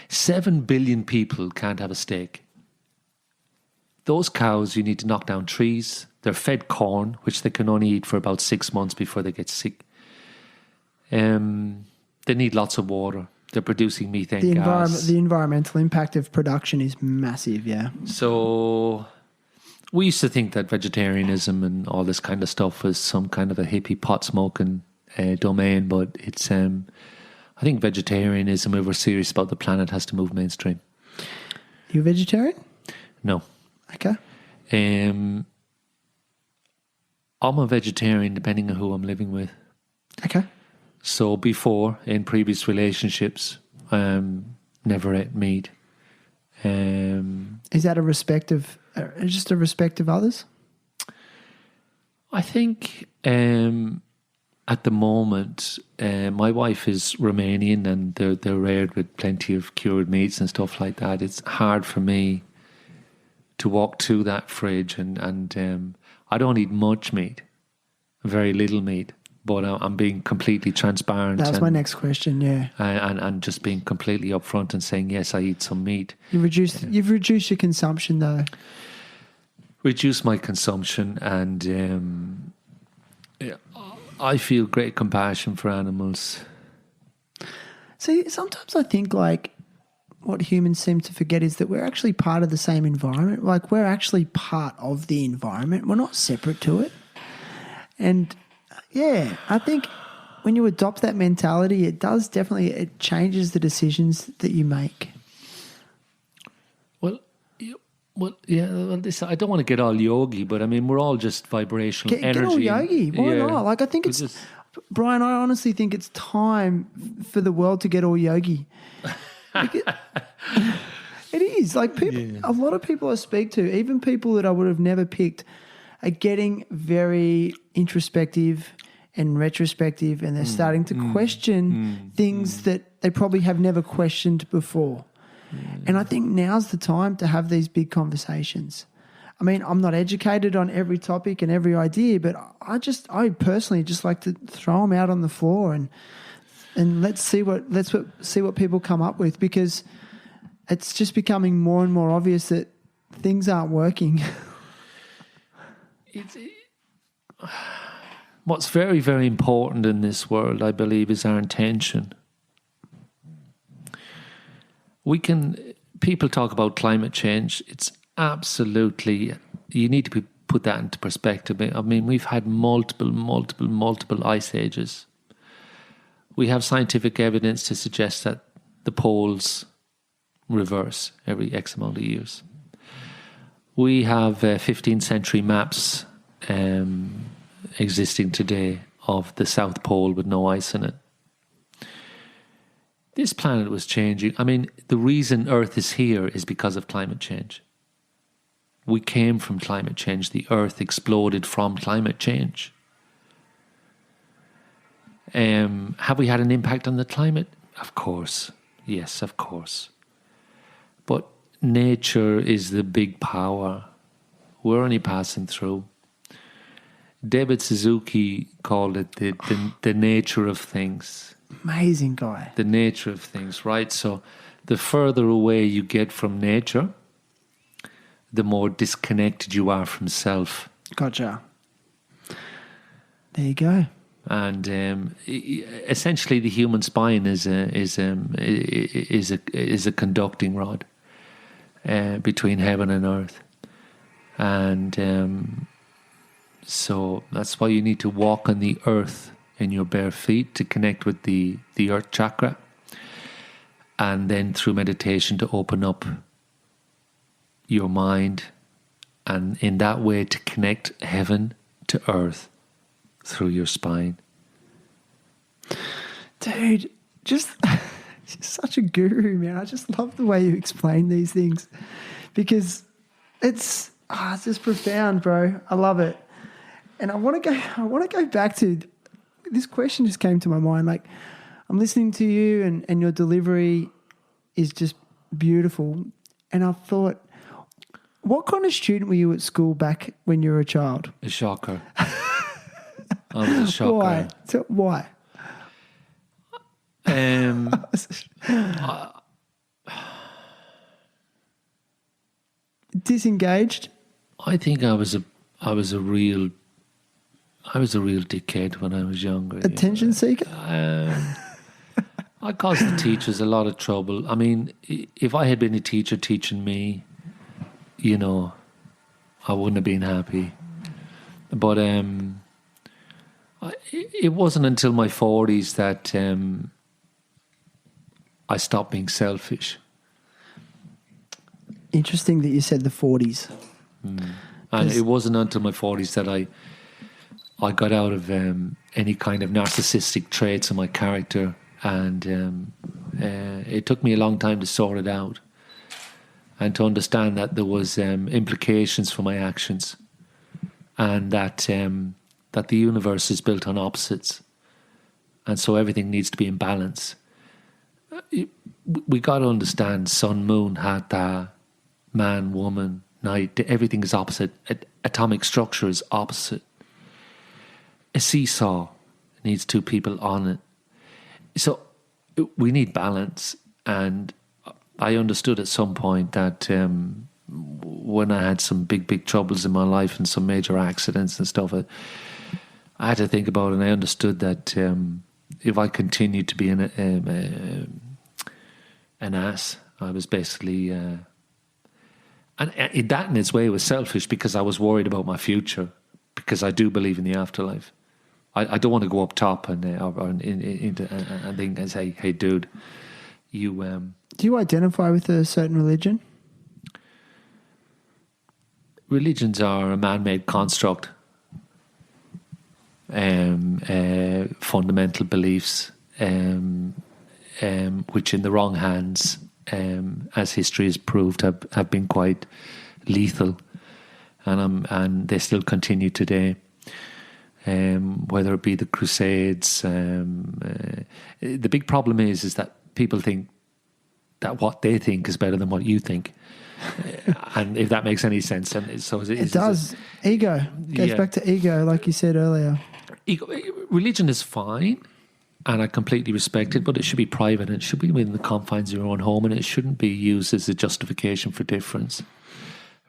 D: 7 billion people can't have a steak. Those cows, you need to knock down trees. They're fed corn, which they can only eat for about 6 months before they get sick. They need lots of water. They're producing methane gas.
A: The environmental impact of production is massive, yeah.
D: So we used to think that vegetarianism and all this kind of stuff was some kind of a hippie pot-smoking domain, but it's I think vegetarianism, if we're serious about the planet, has to move mainstream.
A: You a vegetarian?
D: No.
A: Okay.
D: I'm a vegetarian depending on who I'm living with.
A: Okay.
D: So before, in previous relationships, never ate meat.
A: Is that just a respect of others?
D: I think at the moment, my wife is Romanian, and they're reared with plenty of cured meats and stuff like that. It's hard for me to walk to that fridge, and I don't eat much meat, very little meat. But I'm being completely transparent.
A: That was my next question, yeah.
D: And just being completely upfront and saying, yes, I eat some meat.
A: You've reduced your consumption, though.
D: Reduce my consumption, and I feel great compassion for animals.
A: See, sometimes I think, like, what humans seem to forget is that we're actually part of the same environment. Like, we're actually part of the environment. We're not separate to it. And yeah, I think when you adopt that mentality, it changes the decisions that you make.
D: I don't want to get all yogi, but I mean, we're all just vibrational energy.
A: Get all yogi. Why not? Like, I think Brian, I honestly think it's time for the world to get all yogi. It is. Like, people, a lot of people I speak to, even people that I would have never picked, are getting very introspective and retrospective, and they're starting to question things that they probably have never questioned before. And I think now's the time to have these big conversations. I mean, I'm not educated on every topic and every idea, but I personally just like to throw them out on the floor and and let's see what people come up with, because it's just becoming more and more obvious that things aren't working.
D: What's very, very important in this world, I believe, is our intention. People talk about climate change. It's absolutely, you need to put that into perspective. I mean, we've had multiple ice ages. We have scientific evidence to suggest that the poles reverse every X amount of years. We have 15th century maps existing today of the South Pole with no ice in it. This planet was changing. I mean, the reason Earth is here is because of climate change. We came from climate change. The Earth exploded from climate change. Have we had an impact on the climate? Of course. Yes, of course. But nature is the big power. We're only passing through. David Suzuki called it the nature of things.
A: Amazing guy.
D: The nature of things, right? So the further away you get from nature, the more disconnected you are from self.
A: Gotcha. There you go.
D: And essentially, the human spine is a conducting rod between heaven and earth, and so that's why you need to walk on the earth in your bare feet to connect with the earth chakra, and then through meditation to open up your mind, and in that way to connect heaven to earth through your spine.
A: Dude, just such a guru, man. I just love the way you explain these things, because it's just profound, bro. I love it. And I want to go back to this question. Just came to my mind. Like, I'm listening to you, and your delivery is just beautiful. And I thought, what kind of student were you at school back when you were a child?
D: A shocker. I was a shocker.
A: Why? Why? Disengaged?
D: I think I was a real dickhead when I was younger.
A: Attention seeker?
D: I caused the teachers a lot of trouble. I mean, if I had been a teacher teaching me, I wouldn't have been happy. But it wasn't until my 40s that I stopped being selfish.
A: Interesting that you said the 40s.
D: And it wasn't until my 40s that I got out of any kind of narcissistic traits in my character, and it took me a long time to sort it out and to understand that there was implications for my actions, and that the universe is built on opposites, and so everything needs to be in balance. We got to understand sun, moon, hatha, man, woman, night. Everything is opposite. Atomic structure is opposite. A seesaw needs two people on it. So we need balance. And I understood at some point that when I had some big troubles in my life and some major accidents and stuff, I had to think about it, and I understood that if I continued to be an ass, I was basically... and that in its way was selfish, because I was worried about my future, because I do believe in the afterlife. I don't want to go up top and think and say, hey, dude, you...
A: Do you identify with a certain religion?
D: Religions are a man-made construct. Fundamental beliefs, which in the wrong hands, as history has proved, have been quite lethal, and they still continue today. Whether it be the Crusades, the big problem is that people think that what they think is better than what you think, and if that makes any sense, and so
A: it does. Ego goes back to ego, like you said earlier.
D: Religion is fine. And I completely respect it, but it should be private and it should be within the confines of your own home, and it shouldn't be used as a justification for difference.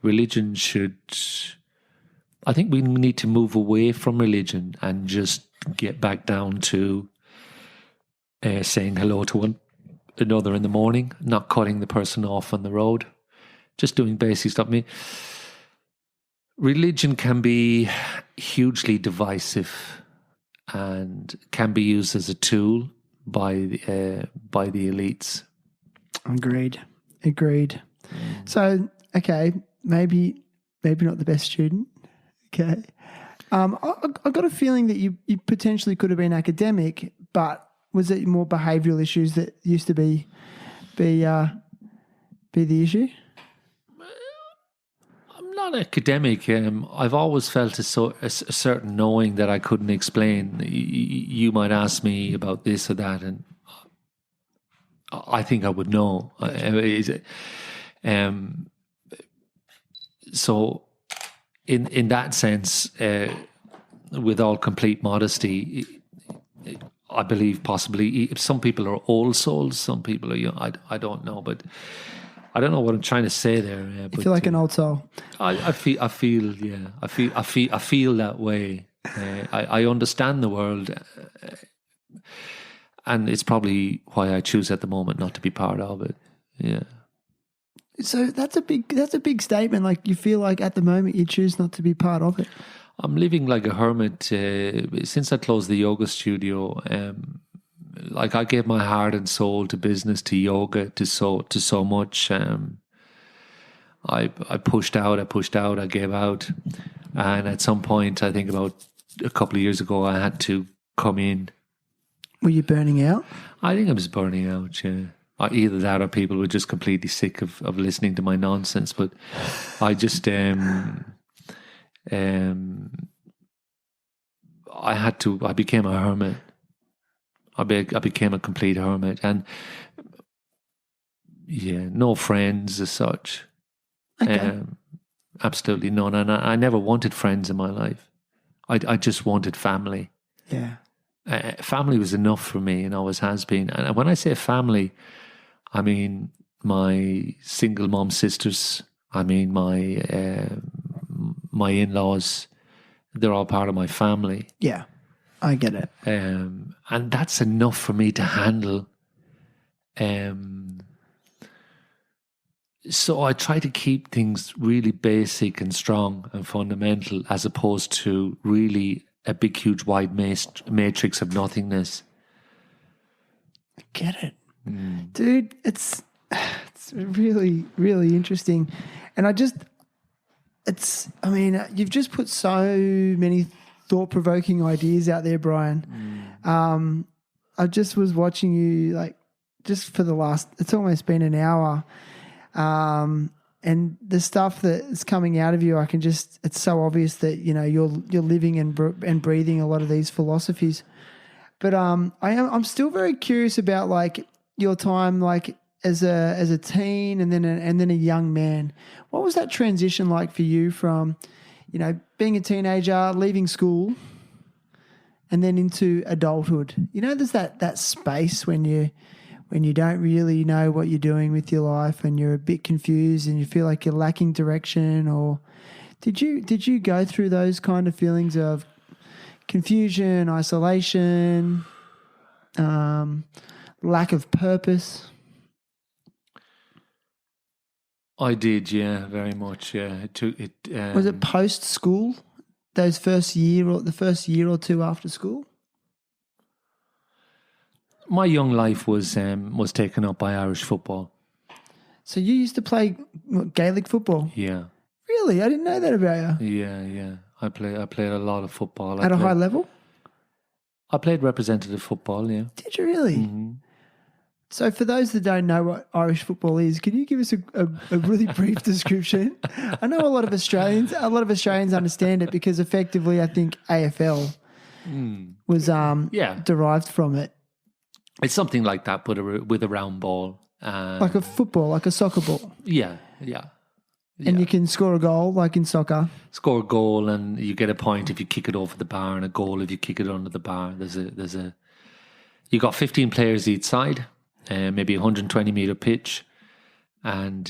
D: Religion should... I think we need to move away from religion and just get back down to saying hello to one another in the morning, not cutting the person off on the road, just doing basic stuff. I mean, religion can be hugely divisive and can be used as a tool by the elites.
A: Agreed. So, okay, maybe not the best student. Okay. I got a feeling that you potentially could have been academic, but was it more behavioural issues that used to be the issue?
D: I'm not academic. I've always felt a certain knowing that I couldn't explain. You might ask me about this or that, and I think I would know. So, in that sense, with all complete modesty, I believe possibly some people are old souls, some people are young. I don't know, but I don't know what I'm trying to say there.
A: You feel like an old soul.
D: I feel that way. I understand the world, and it's probably why I choose at the moment not to be part of it. Yeah.
A: So that's a big statement. Like, you feel like at the moment you choose not to be part of it.
D: I'm living like a hermit since I closed the yoga studio. Like, I gave my heart and soul to business, to yoga, to so much. I pushed out, I gave out, and at some point, I think about a couple of years ago, I had to come in.
A: Were you burning out?
D: I think I was burning out. Yeah. Either that or people were just completely sick of listening to my nonsense. But I just, I became a hermit. I became a complete hermit. And yeah, no friends as such.
A: Okay.
D: Absolutely none. And I never wanted friends in my life. I just wanted family.
A: Yeah.
D: Family was enough for me and always has been. And when I say family, I mean my single mom sisters. I mean my in-laws. They're all part of my family.
A: Yeah, I get it.
D: And that's enough for me to handle. So I try to keep things really basic and strong and fundamental, as opposed to really a big, huge, wide matrix of nothingness.
A: I get it. Dude, it's really, really interesting. And you've just put so many thought-provoking ideas out there, Brian. I just was watching you, like, just for it's almost been an hour. And the stuff that is coming out of you, it's so obvious that, you know, you're living and breathing a lot of these philosophies. But I'm still very curious about, like, your time, like, as a teen and then a young man. What was that transition like for you from, you know, being a teenager, leaving school, and then into adulthood? You know, there's that space when you don't really know what you're doing with your life and you're a bit confused and you feel like you're lacking direction. Or did you go through those kind of feelings of confusion, isolation, lack of purpose?
D: I did, yeah, very much. Yeah,
A: Was it post school? The first year or two after school?
D: My young life was taken up by Irish football.
A: So you used to play Gaelic football?
D: Yeah.
A: Really? I didn't know that about you.
D: Yeah. I played a lot of football.
A: At a high level?
D: I played representative football, yeah.
A: Did you really?
D: Mm-hmm.
A: So for those that don't know what Irish football is, can you give us a really brief description? I know a lot of Australians understand it because effectively I think AFL was derived from it.
D: It's something like that, but with a round ball.
A: Like a football, like a soccer ball.
D: Yeah.
A: And you can score a goal like in soccer.
D: Score a goal and you get a point if you kick it over the bar, and a goal if you kick it under the bar. There's you got 15 players each side, maybe 120-meter pitch, and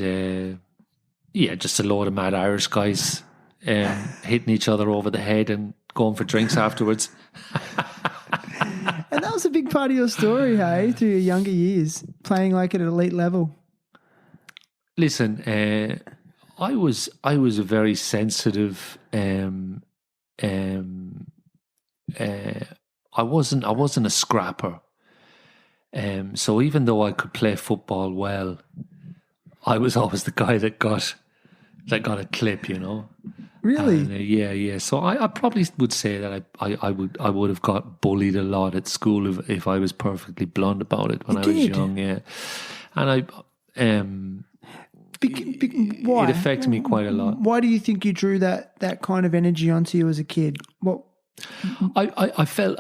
D: just a load of mad Irish guys hitting each other over the head and going for drinks afterwards.
A: And that was a big part of your story, hey, through your younger years, playing like at an elite level.
D: Listen, I was a very sensitive. I wasn't a scrapper. So even though I could play football well, I was always the guy that got a clip, you know.
A: Really?
D: And, yeah. So I probably would say that I would have got bullied a lot at school if I was perfectly blunt about it when I was young. Yeah, and
A: why?
D: It affected me quite a lot.
A: Why do you think you drew that kind of energy onto you as a kid? What?
D: I felt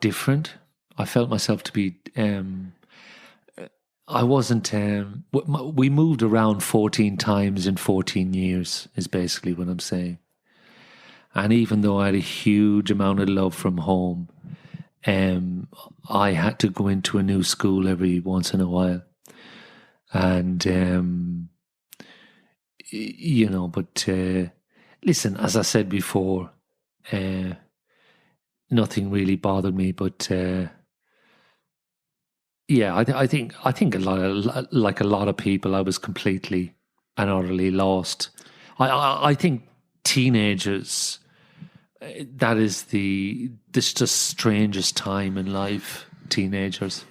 D: different. I felt myself to be. I wasn't. We moved around 14 times in 14 years. Is basically what I'm saying. And even though I had a huge amount of love from home, I had to go into a new school every once in a while, and But listen, as I said before, nothing really bothered me. But I think a lot of people, I was completely and utterly lost. I think teenagers, that is this just strangest time in life. Teenagers,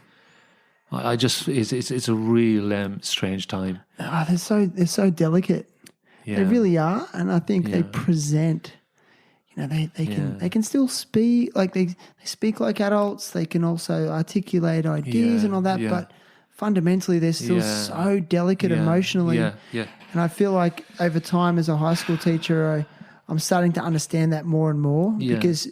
D: it's a real strange time.
A: Oh, they're so delicate.
D: Yeah.
A: They really are, and I think they present. You know, they can still speak like they speak like adults. They can also articulate ideas and all that, but fundamentally they're still so delicate emotionally.
D: Yeah.
A: And I feel like over time as a high school teacher, I'm starting to understand that more and more because,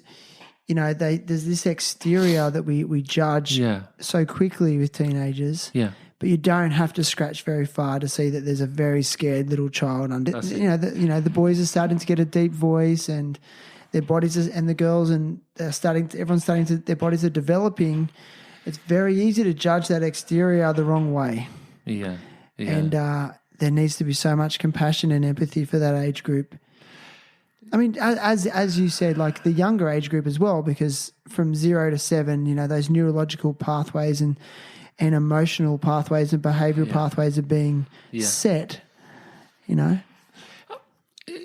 A: you know, there's this exterior that we judge so quickly with teenagers.
D: Yeah.
A: But you don't have to scratch very far to see that there's a very scared little child under. The boys are starting to get a deep voice, and their bodies and the girls, and everyone's starting to. Their bodies are developing. It's very easy to judge that exterior the wrong way.
D: Yeah.
A: And there needs to be so much compassion and empathy for that age group. I mean, as you said, like the younger age group as well, because from 0 to 7, you know, those neurological pathways and emotional pathways and behavioural pathways are being set, you know.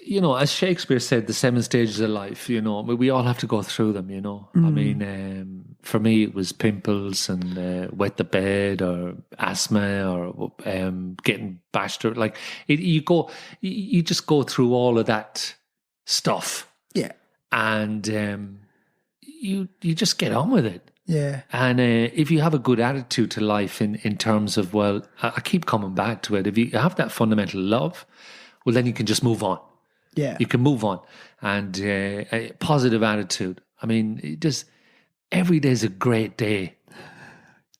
D: You know, as Shakespeare said, the 7 stages of life, you know, we all have to go through them, you know. I mean, for me, it was pimples and wet the bed, or asthma, or getting bashed. Like, you just go through all of that stuff. Yeah. And you just get on with it.
A: Yeah.
D: And if you have a good attitude to life in terms of, well, I keep coming back to it. If you have that fundamental love, well, then you can just move on.
A: Yeah.
D: You can move on. And a positive attitude. I mean, every day is a great day.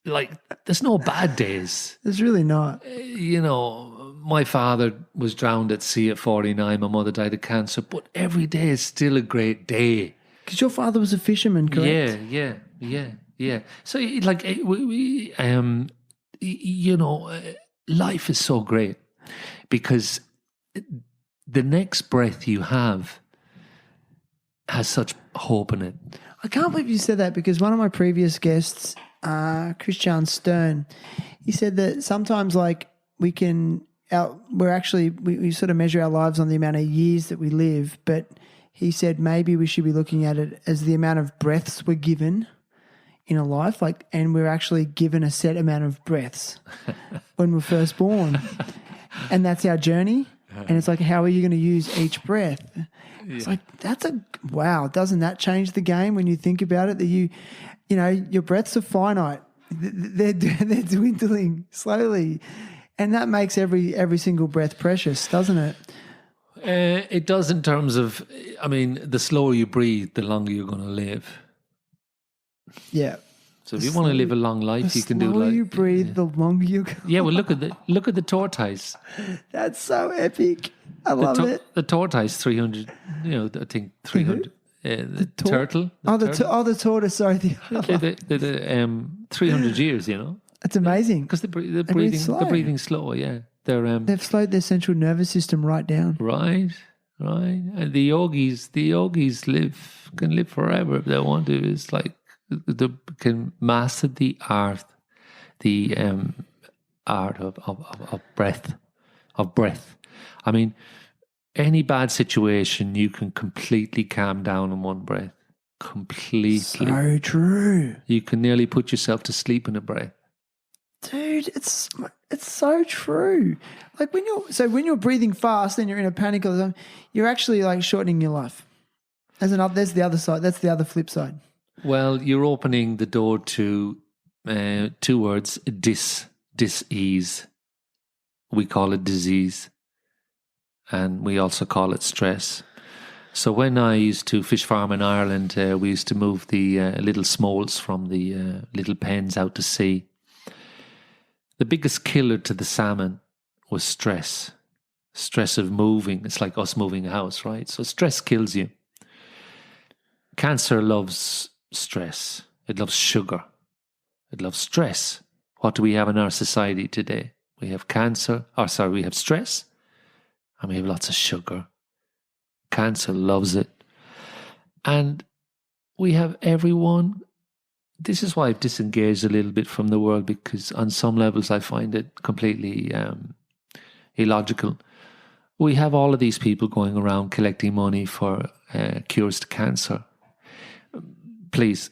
D: Like, there's no bad days.
A: There's really not.
D: You know, my father was drowned at sea at 49. My mother died of cancer. But every day is still a great day.
A: Because your father was a fisherman, correct?
D: Yeah. So, like, you know, life is so great because the next breath you have has such hope in it.
A: I can't believe you said that, because one of my previous guests, Christian Stern, he said that sometimes, like, we sort of measure our lives on the amount of years that we live, but he said maybe we should be looking at it as the amount of breaths we're given in a life, like, and we're actually given a set amount of breaths when we're first born, and that's our journey. And it's like, how are you going to use each breath? It's like, wow, doesn't that change the game when you think about it? That you know, your breaths are finite. They're dwindling slowly. And that makes every single breath precious, doesn't it?
D: It does, in terms of, I mean, the slower you breathe, the longer you're going to live. Yeah. So if you want to live a long life, you can do. The slower
A: you breathe, the longer you go.
D: Yeah, well, look at the tortoise.
A: That's so epic. I love it.
D: The tortoise, 300. You know, I think 300. the turtle.
A: The tortoise. Sorry,
D: The 300 years,
A: that's amazing.
D: because they're breathing slow. Yeah,
A: They've slowed their central nervous system right down.
D: right. And the yogis can live forever if they want to. It's like they can master the art of breath. I mean, any bad situation, you can completely calm down in one breath. Completely.
A: So true.
D: You can nearly put yourself to sleep in a breath.
A: Dude, it's so true. Like when you're breathing fast and you're in a panic all the time, you're actually like shortening your life. There's the other side. That's the other flip side.
D: Well, you're opening the door to 2 words: dis-ease. We call it disease, and we also call it stress. So when I used to fish farm in Ireland, we used to move the little smolts from the little pens out to sea. The biggest killer to the salmon was stress. Stress of moving. It's like us moving a house, right? So stress kills you. Cancer loves stress. It loves sugar. It loves stress. What do we have in our society today? We have we have stress, and we have lots of sugar. Cancer loves it. And we have everyone. This is why I've disengaged a little bit from the world, because on some levels I find it completely illogical. We have all of these people going around collecting money for cures to cancer. Please,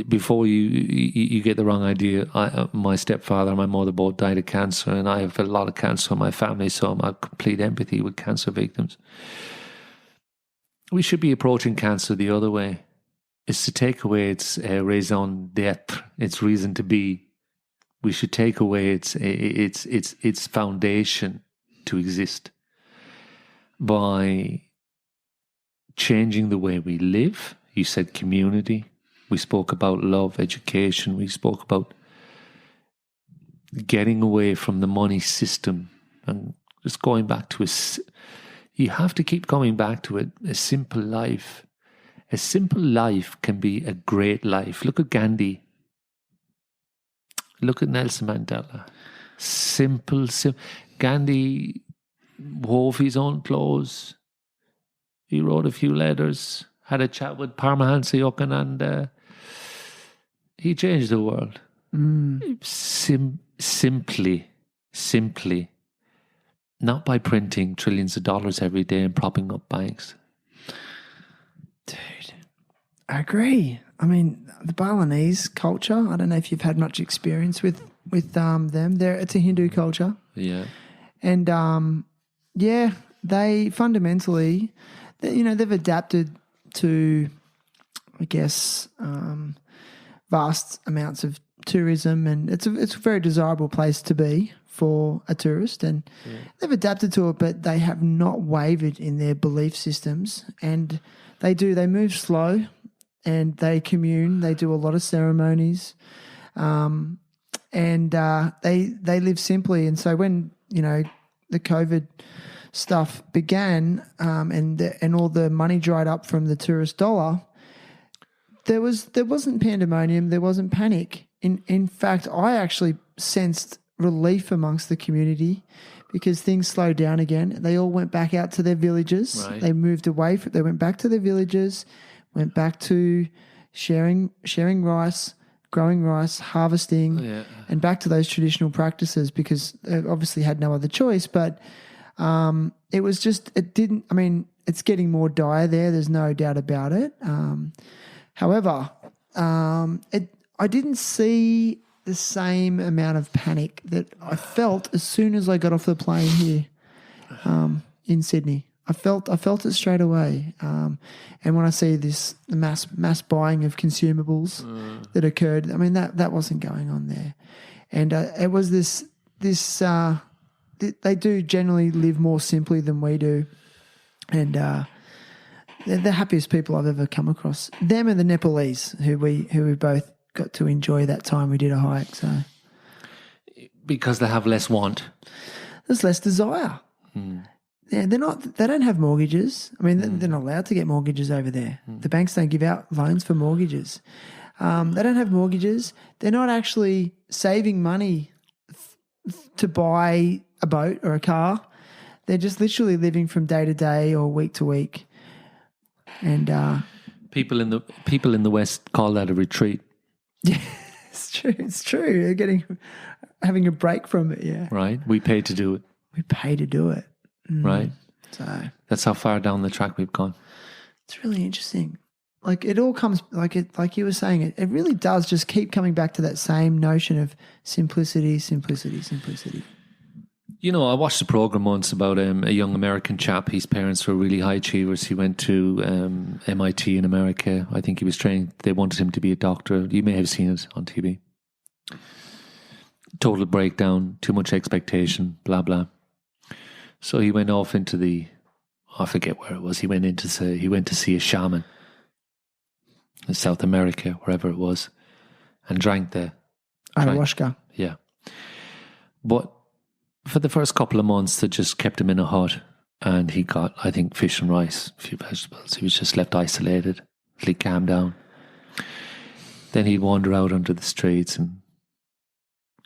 D: before you get the wrong idea, my stepfather and my mother both died of cancer, and I have a lot of cancer in my family, so I have complete empathy with cancer victims. We should be approaching cancer the other way. It's to take away its raison d'être, its reason to be. We should take away its foundation to exist by changing the way we live. You said community. We spoke about love, education. We spoke about getting away from the money system and just going back to you have to keep coming back to it. A simple life. A simple life can be a great life. Look at Gandhi. Look at Nelson Mandela. Simple. Gandhi wove his own clothes. He wrote a few letters, had a chat with Paramahansa Yogananda. He changed the world. Simply. Not by printing trillions of dollars every day and propping up banks.
A: Dude, I agree. I mean, the Balinese culture, I don't know if you've had much experience with them. It's a Hindu culture.
D: Yeah.
A: And, they fundamentally, they've adapted to, I guess, vast amounts of tourism, and it's a very desirable place to be for a tourist, and they've adapted to it, but they have not wavered in their belief systems, and they move slow, and they commune, they do a lot of ceremonies, and they live simply. And so when the COVID stuff began, and all the money dried up from the tourist dollar, there wasn't pandemonium, there wasn't panic. In fact, I actually sensed relief amongst the community because things slowed down again. They all went back out to their villages.
D: Right.
A: They moved away. They went back to their villages, went back to sharing rice, growing rice, harvesting, and back to those traditional practices because they obviously had no other choice. But it was just, it's getting more dire there. There's no doubt about it. However, I didn't see the same amount of panic that I felt as soon as I got off the plane here in Sydney. I felt it straight away. And when I see the mass buying of consumables that occurred, I mean that wasn't going on there. And it was this. They do generally live more simply than we do, and they're the happiest people I've ever come across. Them and the Nepalese, who we both got to enjoy that time we did a hike. So
D: because they have less want.
A: There's less desire. Yeah, they don't have mortgages. I mean, they're not allowed to get mortgages over there. The banks don't give out loans for mortgages. They don't have mortgages. They're not actually saving money to buy a boat or a car. They're just literally living from day to day or week to week. And
D: people in the West call that a retreat.
A: Yeah, it's true. It's true. They're having a break from it. Yeah,
D: right. We pay to do it.
A: We pay to do it.
D: Right.
A: So
D: that's how far down the track we've gone.
A: It's really interesting. Like it all comes like you were saying, it really does just keep coming back to that same notion of simplicity.
D: You know, I watched a program once about a young American chap. His parents were really high achievers. He went to MIT in America. I think he was trained. They wanted him to be a doctor. You may have seen it on TV. Total breakdown, too much expectation, blah, blah. So he went off into I forget where it was. He went to see a shaman in South America, wherever it was, and drank the
A: ayahuasca.
D: Yeah. But for the first couple of months, they just kept him in a hut, and he got, I think, fish and rice, a few vegetables. He was just left isolated till he calmed down. Then he'd wander out onto the streets and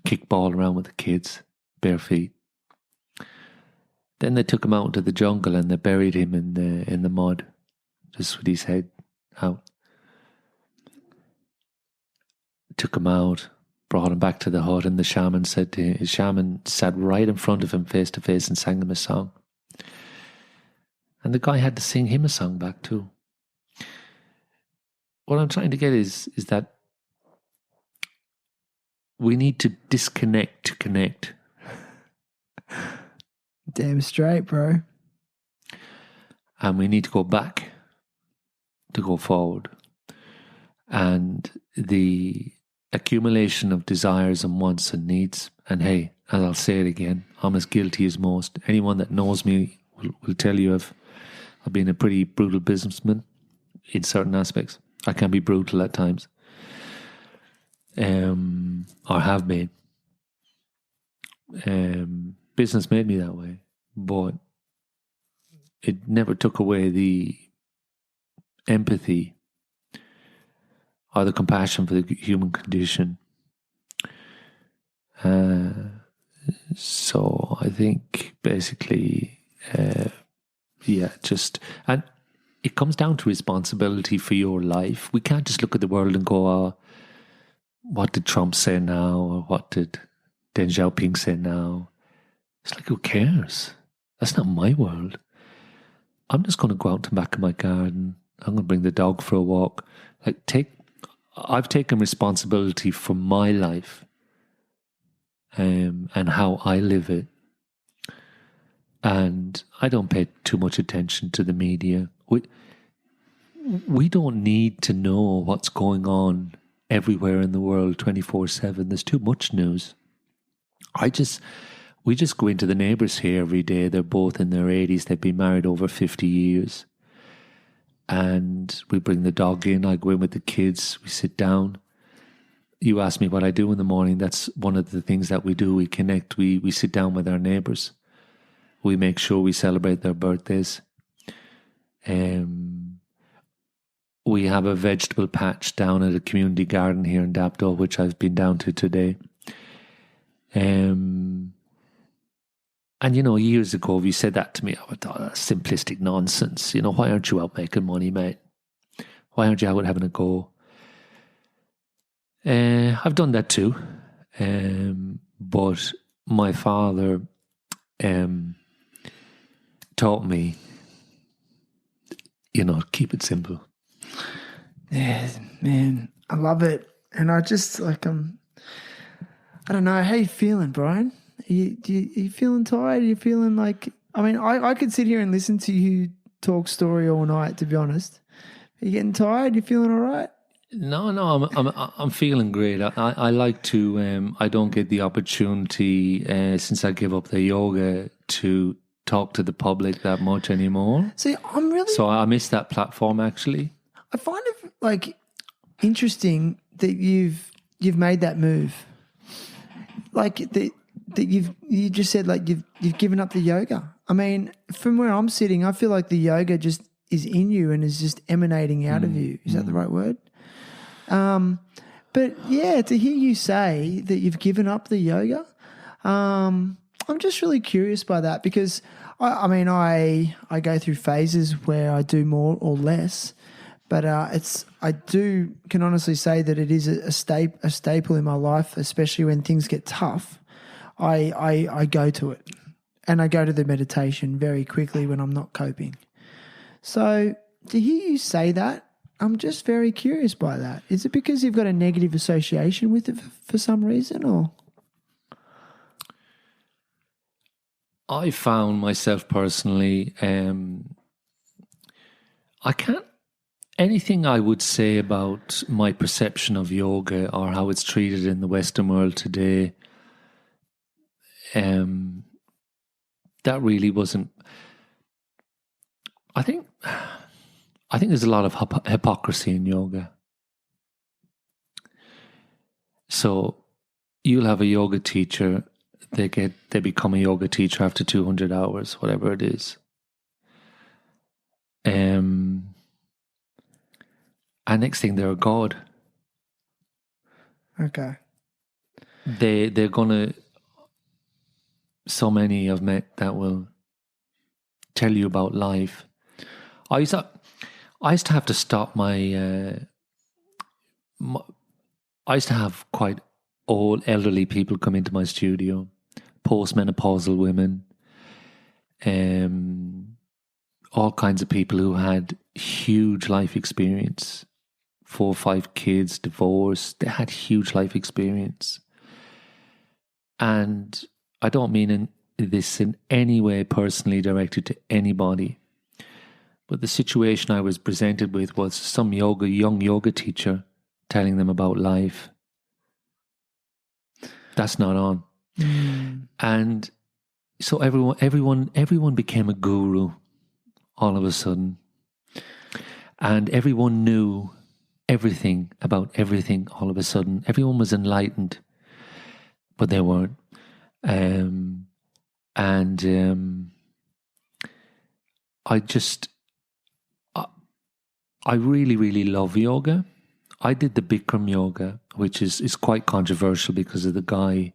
D: kick ball around with the kids, bare feet. Then they took him out into the jungle and they buried him in the mud, just with his head out. Took him out, brought him back to the hut, and the shaman sat right in front of him face to face and sang him a song. And the guy had to sing him a song back too. What I'm trying to get is that we need to disconnect to connect.
A: Damn straight, bro.
D: And we need to go back to go forward. And the accumulation of desires and wants and needs, and hey, as I'll say it again, I'm as guilty as most. Anyone that knows me will tell you I've been a pretty brutal businessman in certain aspects. I can be brutal at times. Or have been. Business made me that way, but it never took away the empathy or the compassion for the human condition. So I think basically, and it comes down to responsibility for your life. We can't just look at the world and go, oh, what did Trump say now? Or what did Deng Xiaoping say now? It's like, who cares? That's not my world. I'm just going to go out to the back of my garden. I'm going to bring the dog for a walk. I've taken responsibility for my life and how I live it. And I don't pay too much attention to the media. We don't need to know what's going on everywhere in the world 24/7. There's too much news. We just go into the neighbours here every day. They're both in their 80s. They've been married over 50 years. And we bring the dog in. I go in with the kids. We sit down. You ask me what I do in the morning. That's one of the things that we do. We connect. We sit down with our neighbours. We make sure we celebrate their birthdays. We have a vegetable patch down at a community garden here in Dapto, which I've been down to today. And, years ago, if you said that to me, I would thought, that's simplistic nonsense. Why aren't you out making money, mate? Why aren't you out having a go? I've done that too. But my father taught me, keep it simple.
A: Yeah, man, I love it. And I just, I don't know, how you feeling, Brian? Are you feeling tired? Are you feeling like, I could sit here and listen to you talk story all night, to be honest. Are you getting tired? You feeling all right?
D: No, I'm feeling great. I like to, I don't get the opportunity since I gave up the yoga to talk to the public that much anymore.
A: See,
D: So I miss that platform actually.
A: I find it interesting that you've made that move. Like that you just said, like you've given up the yoga. I mean, from where I'm sitting, I feel like the yoga just is in you and is just emanating out of you. Is that the right word? But yeah, to hear you say that you've given up the yoga, I'm just really curious by that because I go through phases where I do more or less, but can honestly say that it is a staple in my life, especially when things get tough. I go to it, and I go to the meditation very quickly when I'm not coping. So to hear you say that, I'm just very curious by that. Is it because you've got a negative association with it for some reason, or?
D: I found myself personally, anything I would say about my perception of yoga or how it's treated in the Western world today, that really wasn't. I think there's a lot of hypocrisy in yoga. So you'll have a yoga teacher. They become a yoga teacher after 200 hours, whatever it is. And next thing, they're a god.
A: Okay.
D: They're gonna. So many I've met that will tell you about life. I used to have to stop my I used to have quite old elderly people come into my studio, postmenopausal women, all kinds of people who had huge life experience, 4 or 5 kids, divorce. They had huge life experience. And I don't mean this in any way personally directed to anybody, but the situation I was presented with was some young yoga teacher telling them about life. That's not on. And so everyone became a guru all of a sudden. And everyone knew everything about everything all of a sudden. Everyone was enlightened, but they weren't. I really, really love yoga. I did the Bikram yoga, which is quite controversial because of the guy.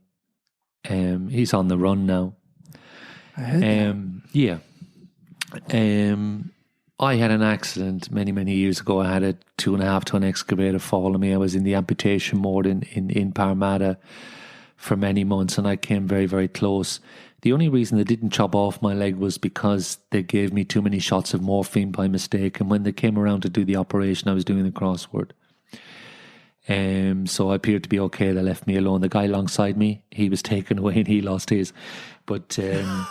D: He's on the run now.
A: I heard that.
D: Yeah. I had an accident many, many years ago. I had a 2.5 ton excavator fall on me. I was in the amputation ward in Parramatta for many months, and I came very, very close. The only reason they didn't chop off my leg was because they gave me too many shots of morphine by mistake. And when they came around to do the operation, I was doing the crossword. So I appeared to be okay. They left me alone. The guy alongside me, he was taken away and he lost his. But
A: I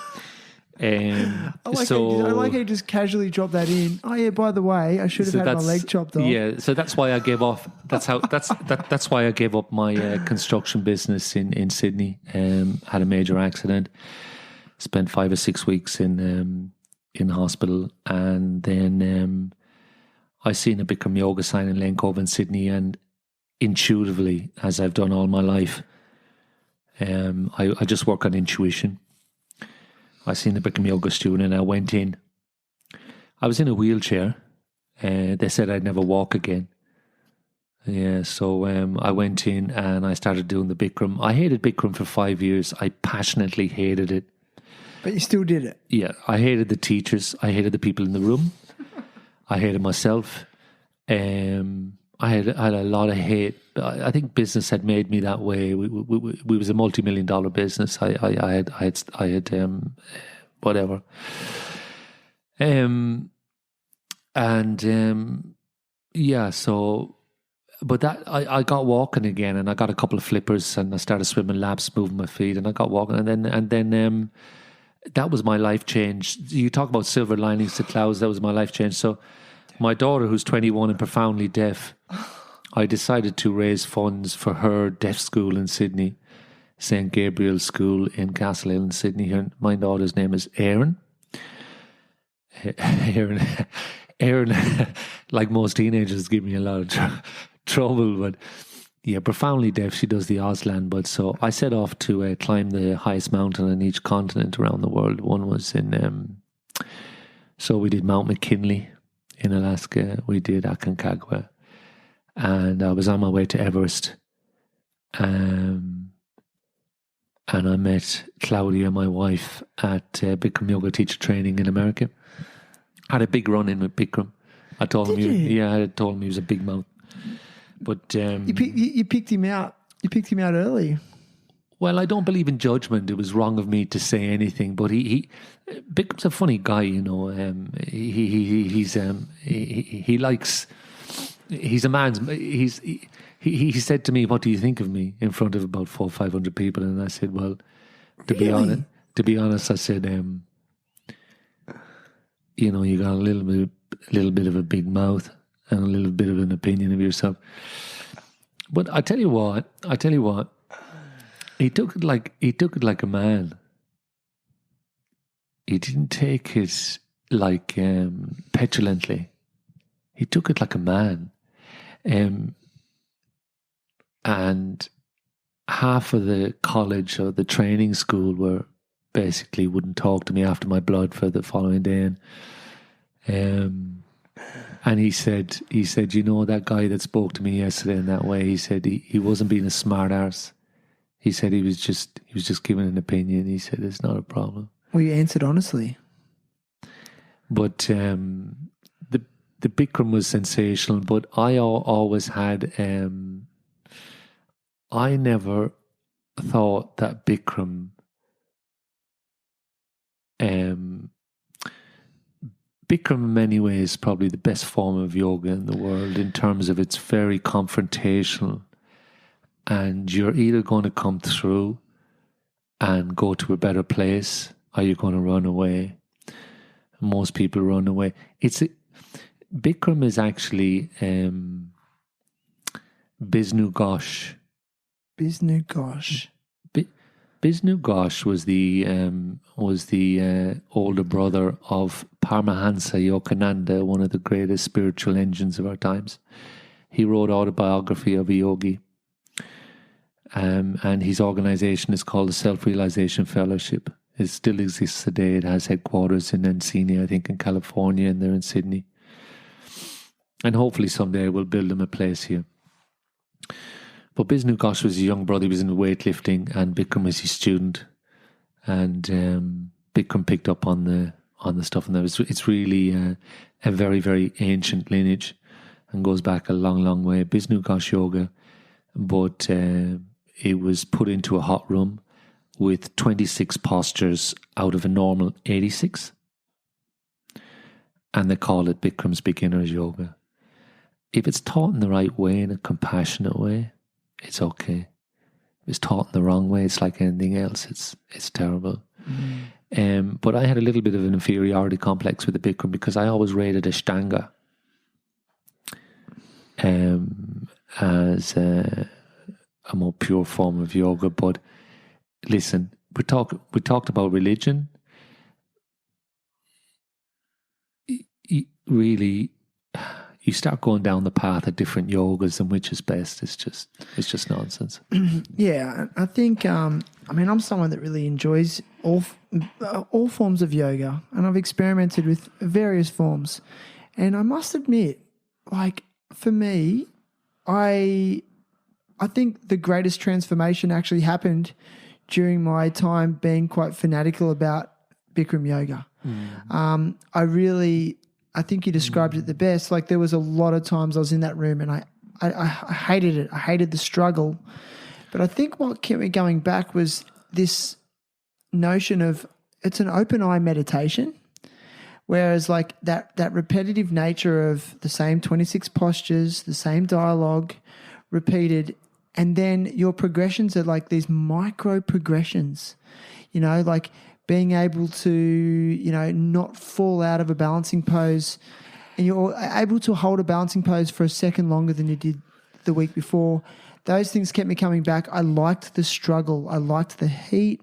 A: like how you just casually drop that in. Oh yeah, by the way, I should have had my leg chopped off.
D: Yeah, so that's why I gave off. That's why I gave up my construction business in Sydney. Had a major accident. Spent 5 or 6 weeks in hospital, and then I seen a Bikram yoga sign in Lane Cove in Sydney, and intuitively, as I've done all my life, I just work on intuition. I seen the Bikram yoga student and I went in. I was in a wheelchair. They said I'd never walk again. Yeah, so I went in and I started doing the Bikram. I hated Bikram for 5 years. I passionately hated it.
A: But you still did it.
D: Yeah, I hated the teachers. I hated the people in the room. I hated myself. I had a lot of hate. I think business had made me that way. We was a multi-million-dollar business. I had whatever. Yeah. So, but that I got walking again, and I got a couple of flippers, and I started swimming laps, moving my feet, and I got walking, and then that was my life change. You talk about silver linings to clouds. That was my life change. So. My daughter, who's 21 and profoundly deaf, I decided to raise funds for her deaf school in Sydney, St. Gabriel's School in Castle Hill in Sydney. My daughter's name is Erin. Erin, like most teenagers, give me a lot of trouble, but Yeah, profoundly deaf. She does the Auslan, but so I set off to climb the highest mountain on each continent around the world. One was in, so we did Mount McKinley in Alaska. We did Aconcagua, and I was on my way to Everest. And I met Claudia, my wife, at Bikram yoga teacher training in America. Had a big run in with Bikram. I told him, I told him he was a big mouth. But
A: you picked him out. You picked him out early.
D: Well, I don't believe in judgment. It was wrong of me to say anything. But Bikram's a funny guy, you know. He likes. He's a man's. He said to me, "What do you think of me?" in front of about 400 or 500 people, and I said, "Well, to be honest, I said, you know, you got a little bit of a big mouth and a little bit of an opinion of yourself." But I tell you what, he took it like a man. He didn't take it like petulantly. He took it like a man. And half of the college or the training school wouldn't talk to me after my blood for the following day. And he said, you know, that guy that spoke to me yesterday in that way, he said he wasn't being a smart arse. He said he was just giving an opinion. He said it's not a problem.
A: Well, you answered honestly.
D: But the Bikram was sensational. But I always had. I never thought that Bikram. Bikram in many ways is probably the best form of yoga in the world in terms of it's very confrontational, and you're either going to come through and go to a better place or you're going to run away. Most people run away. Bikram is actually Biznu Ghosh.
A: Biznu Ghosh.
D: Biznu Ghosh was the older brother of Paramahansa Yogananda, one of the greatest spiritual engines of our times. He wrote Autobiography of a Yogi, and his organization is called the Self-Realization Fellowship. It still exists today. It has headquarters in Encino, I think, in California, and they're in Sydney. And hopefully someday we'll build them a place here. But Biznu Ghosh was a young brother. He was in weightlifting, and Bikram was his student. And Bikram picked up on the stuff, and it's really a very, very ancient lineage and goes back a long, long way. Biznu Ghosh yoga, but it was put into a hot room with 26 postures out of a normal 86, and they call it Bikram's Beginner's Yoga. If it's taught in the right way, in a compassionate way, it's okay. If it's taught in the wrong way, it's like anything else. It's terrible. Mm. But I had a little bit of an inferiority complex with the Bikram because I always rated Ashtanga as a more pure form of yoga. But listen, we talked about religion. Really, you start going down the path of different yogas and which is best. It's just nonsense.
A: Yeah, I think. I'm someone that really enjoys all forms of yoga, and I've experimented with various forms. And I must admit, like for me, I think the greatest transformation actually happened during my time being quite fanatical about Bikram yoga. Mm. I think you described it the best. Like there was a lot of times I was in that room and I hated it. I hated the struggle. But I think what kept me going back was this notion of it's an open eye meditation, whereas like that repetitive nature of the same 26 postures, the same dialogue repeated, and then your progressions are like these micro progressions, you know, like being able to, you know, not fall out of a balancing pose, and you're able to hold a balancing pose for a second longer than you did the week before. Those things kept me coming back. I liked the struggle. I liked the heat,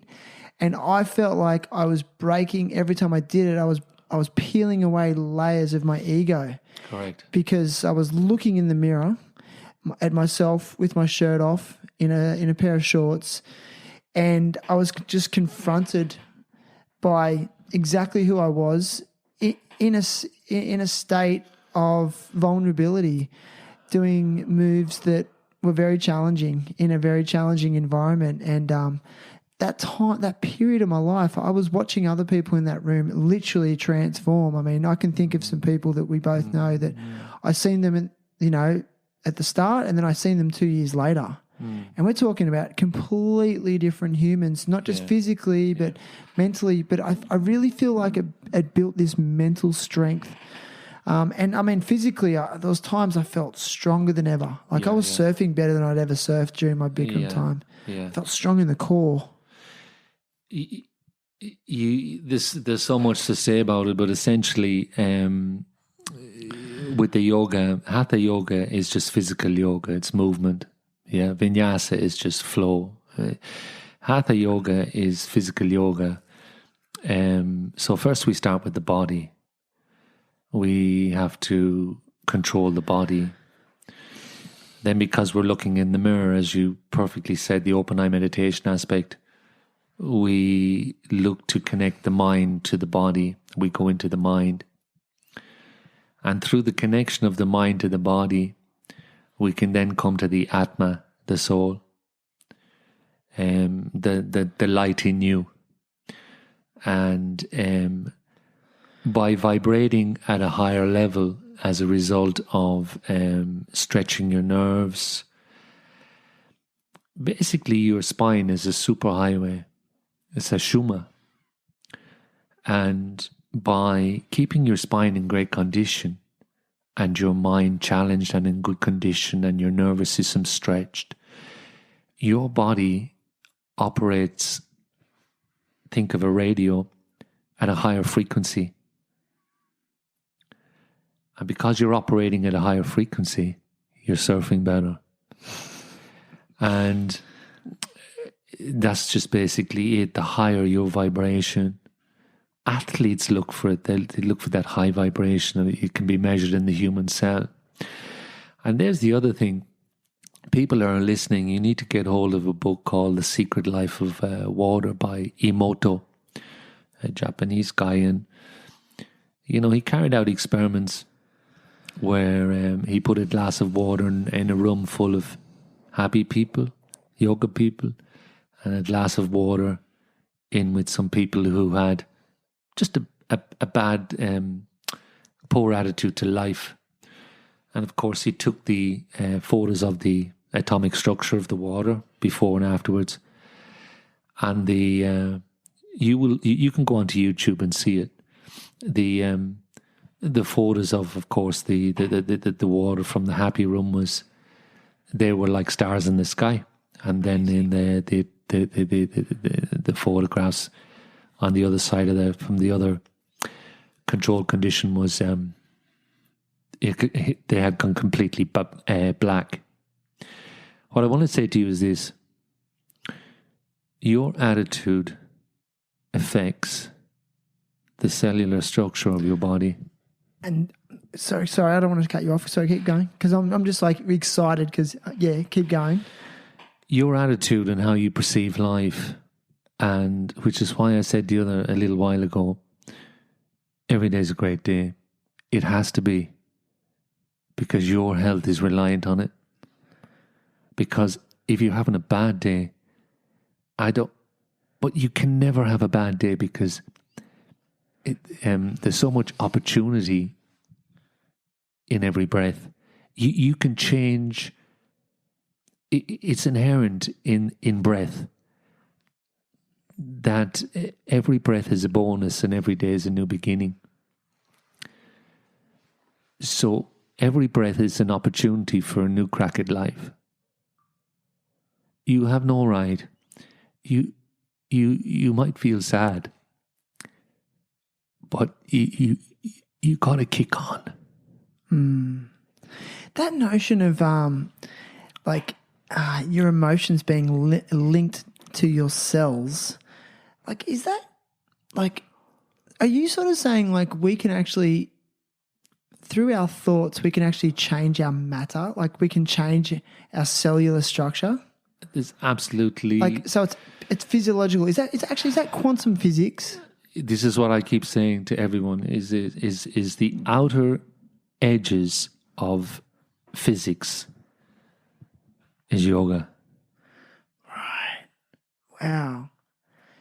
A: and I felt like I was breaking every time I did it. I was peeling away layers of my ego.
D: Correct.
A: Because I was looking in the mirror. at myself with my shirt off in a pair of shorts, and I was just confronted by exactly who I was in a state of vulnerability, doing moves that were very challenging in a very challenging environment. And that period of my life, I was watching other people in that room literally transform. I mean, I can think of some people that we both know that I seen them, at the start, and then I seen them 2 years later. And we're talking about completely different humans, not just physically, but mentally. But I really feel like it built this mental strength. And I mean, physically, there was times I felt stronger than ever. Like I was surfing better than I'd ever surfed during my Bikram time. I felt strong in the core.
D: There's so much to say about it, but essentially, with the yoga, Hatha yoga is just physical yoga. It's movement. Yeah, vinyasa is just flow. Hatha yoga is physical yoga. So first we start with the body. We have to control the body. Then, because we're looking in the mirror, as you perfectly said, the open eye meditation aspect, we look to connect the mind to the body. We go into the mind. And through the connection of the mind to the body, we can then come to the Atma, the soul, the light in you. And by vibrating at a higher level as a result of stretching your nerves, basically your spine is a superhighway. It's a Shuma. And by keeping your spine in great condition and your mind challenged and in good condition and your nervous system stretched, your body operates, think of a radio, at a higher frequency. And because you're operating at a higher frequency, you're surfing better. And that's just basically it. The higher your vibration, athletes look for it. They look for that high vibration, and it can be measured in the human cell. And there's the other thing. People are listening. You need to get hold of a book called The Secret Life of Water by Emoto, a Japanese guy. And, he carried out experiments where he put a glass of water in a room full of happy people, yoga people, and a glass of water in with some people who had just a bad, poor attitude to life. And of course, he took the photos of the atomic structure of the water before and afterwards. And you can go onto YouTube and see it. The photos of course, the water from the happy room they were like stars in the sky. And then in the photographs on the other side from the other control condition was they had gone completely black. What I want to say to you is this: your attitude affects the cellular structure of your body.
A: And sorry, I don't want to cut you off. So keep going, because I'm just like excited. Because keep going.
D: Your attitude and how you perceive life, and which is why I said a little while ago, every day is a great day. It has to be, because your health is reliant on it. Because if you're having a bad day, but you can never have a bad day, because there's so much opportunity in every breath. You can change. It's inherent in breath that every breath is a bonus and every day is a new beginning. So every breath is an opportunity for a new crack at life. You have no right. You might feel sad, but you got to kick on.
A: That notion of your emotions being linked to your cells, is that are you sort of saying we can actually through our thoughts, we can actually change our matter. Like we can change our cellular structure.
D: There's absolutely...
A: Like, so it's physiological. Is that quantum physics?
D: This is what I keep saying to everyone, is the outer edges of physics is yoga.
A: Right. Wow.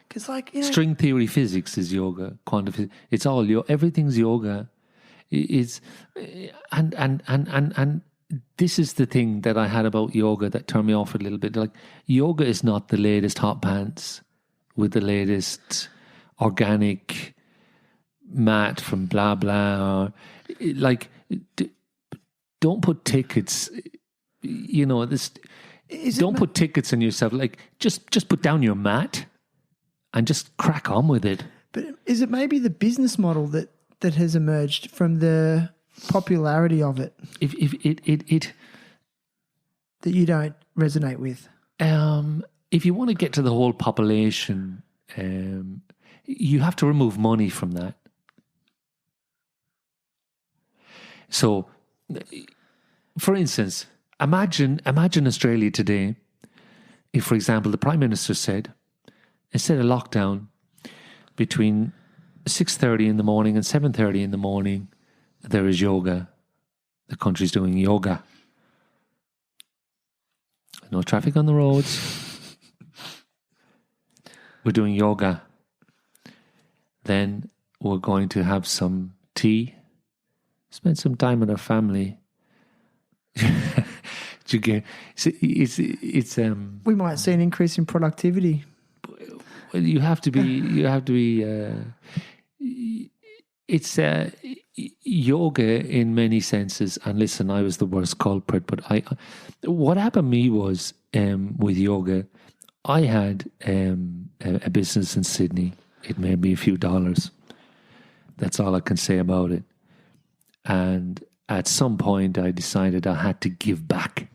A: Because like,
D: string theory physics is yoga, quantum physics. It's all everything's yoga. It's and this is the thing that I had about yoga that turned me off a little bit. Like, yoga is not the latest hot pants with the latest organic mat from blah blah. Like, don't put tickets. Don't put tickets on yourself. Like, just put down your mat and just crack on with it.
A: But is it maybe the business model that has emerged from the popularity of it?
D: If it
A: that you don't resonate with?
D: If you want to get to the whole population, you have to remove money from that. So, for instance, imagine Australia today. If, for example, the Prime Minister said, instead of lockdown, between 6:30 in the morning and 7:30 in the morning, there is yoga. The country's doing yoga. No traffic on the roads. We're doing yoga. Then we're going to have some tea, spend some time with our family. It's
A: we might see an increase in productivity.
D: You have to be. It's yoga in many senses. And listen, I was the worst culprit. But what happened to me was with yoga, I had a business in Sydney. It made me a few dollars. That's all I can say about it. And at some point, I decided I had to give back.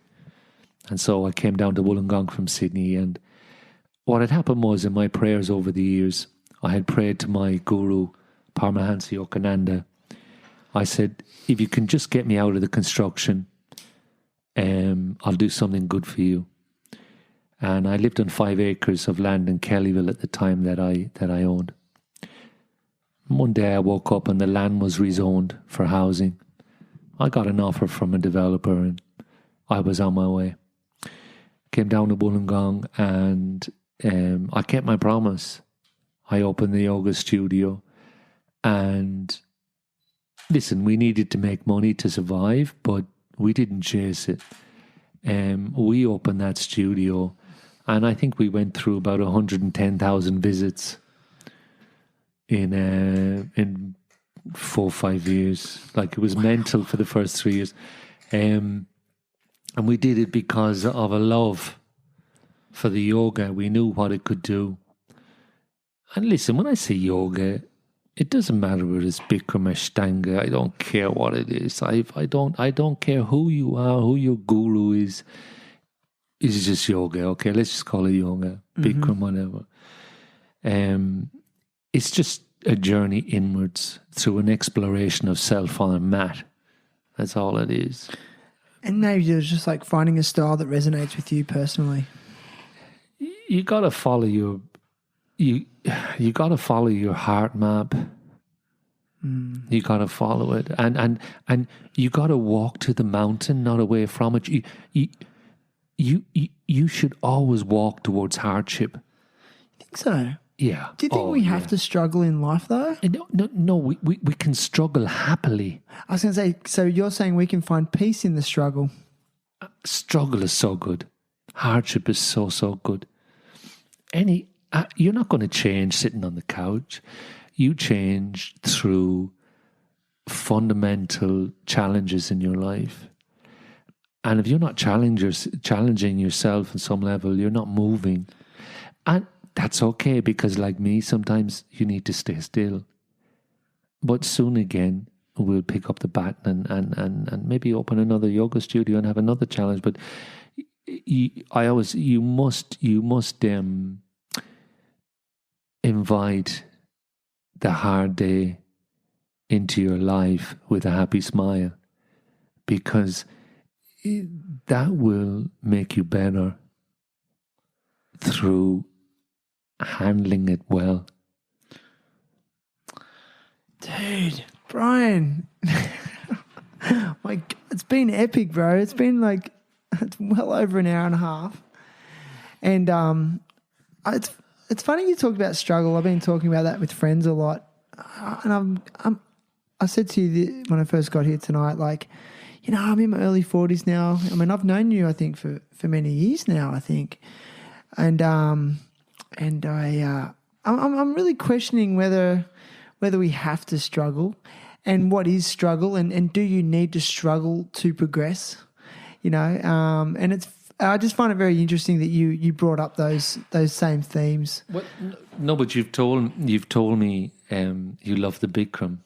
D: And so I came down to Wollongong from Sydney. And what had happened was, in my prayers over the years, I had prayed to my guru, Paramahansa Yogananda. I said, if you can just get me out of the construction, I'll do something good for you. And I lived on 5 acres of land in Kellyville at the time that I owned. One day I woke up and the land was rezoned for housing. I got an offer from a developer and I was on my way. Came down to Wollongong and I kept my promise. I opened the yoga studio and listen, we needed to make money to survive, but we didn't chase it. We opened that studio and I think we went through about 110,000 visits in 4 or 5 years. Like, it was mental for the first 3 years. And we did it because of a love for the yoga. We knew what it could do. And listen, when I say yoga, it doesn't matter whether it's Bikram or Ashtanga. I don't care what it is. I don't care who you are, who your guru is. It's just yoga. Okay, let's just call it yoga. Bikram, whatever. It's just a journey inwards through an exploration of self on a mat. That's all it is.
A: And maybe it's just like finding a style that resonates with you personally.
D: You got to follow your you got to follow your heart map. You got to follow it, and you got to walk to the mountain, not away from it. You should always walk towards hardship.
A: You think so?
D: Yeah.
A: Do you think we have to struggle in life, though?
D: No. We can struggle happily.
A: I was going to say, so you're saying we can find peace in the struggle?
D: Struggle is so good. Hardship is so good. You're not going to change sitting on the couch. You change through fundamental challenges in your life. And if you're not challenging yourself on some level, you're not moving. And that's okay, because like me, sometimes you need to stay still. But soon again, we'll pick up the baton and maybe open another yoga studio and have another challenge. But you must invite the hard day into your life with a happy smile, because that will make you better through handling it well.
A: Dude, Brian. It's been epic, bro. It's been it's well over an hour and a half. And it's funny you talk about struggle. I've been talking about that with friends a lot. And I said to you when I first got here tonight, I'm in my early 40s now. I mean, I've known you, I think, for many years now, I think. And I'm really questioning whether we have to struggle, and what is struggle, and do you need to struggle to progress? And I just find it very interesting that you brought up those same themes.
D: What? No, but you've told me you love the Bikram.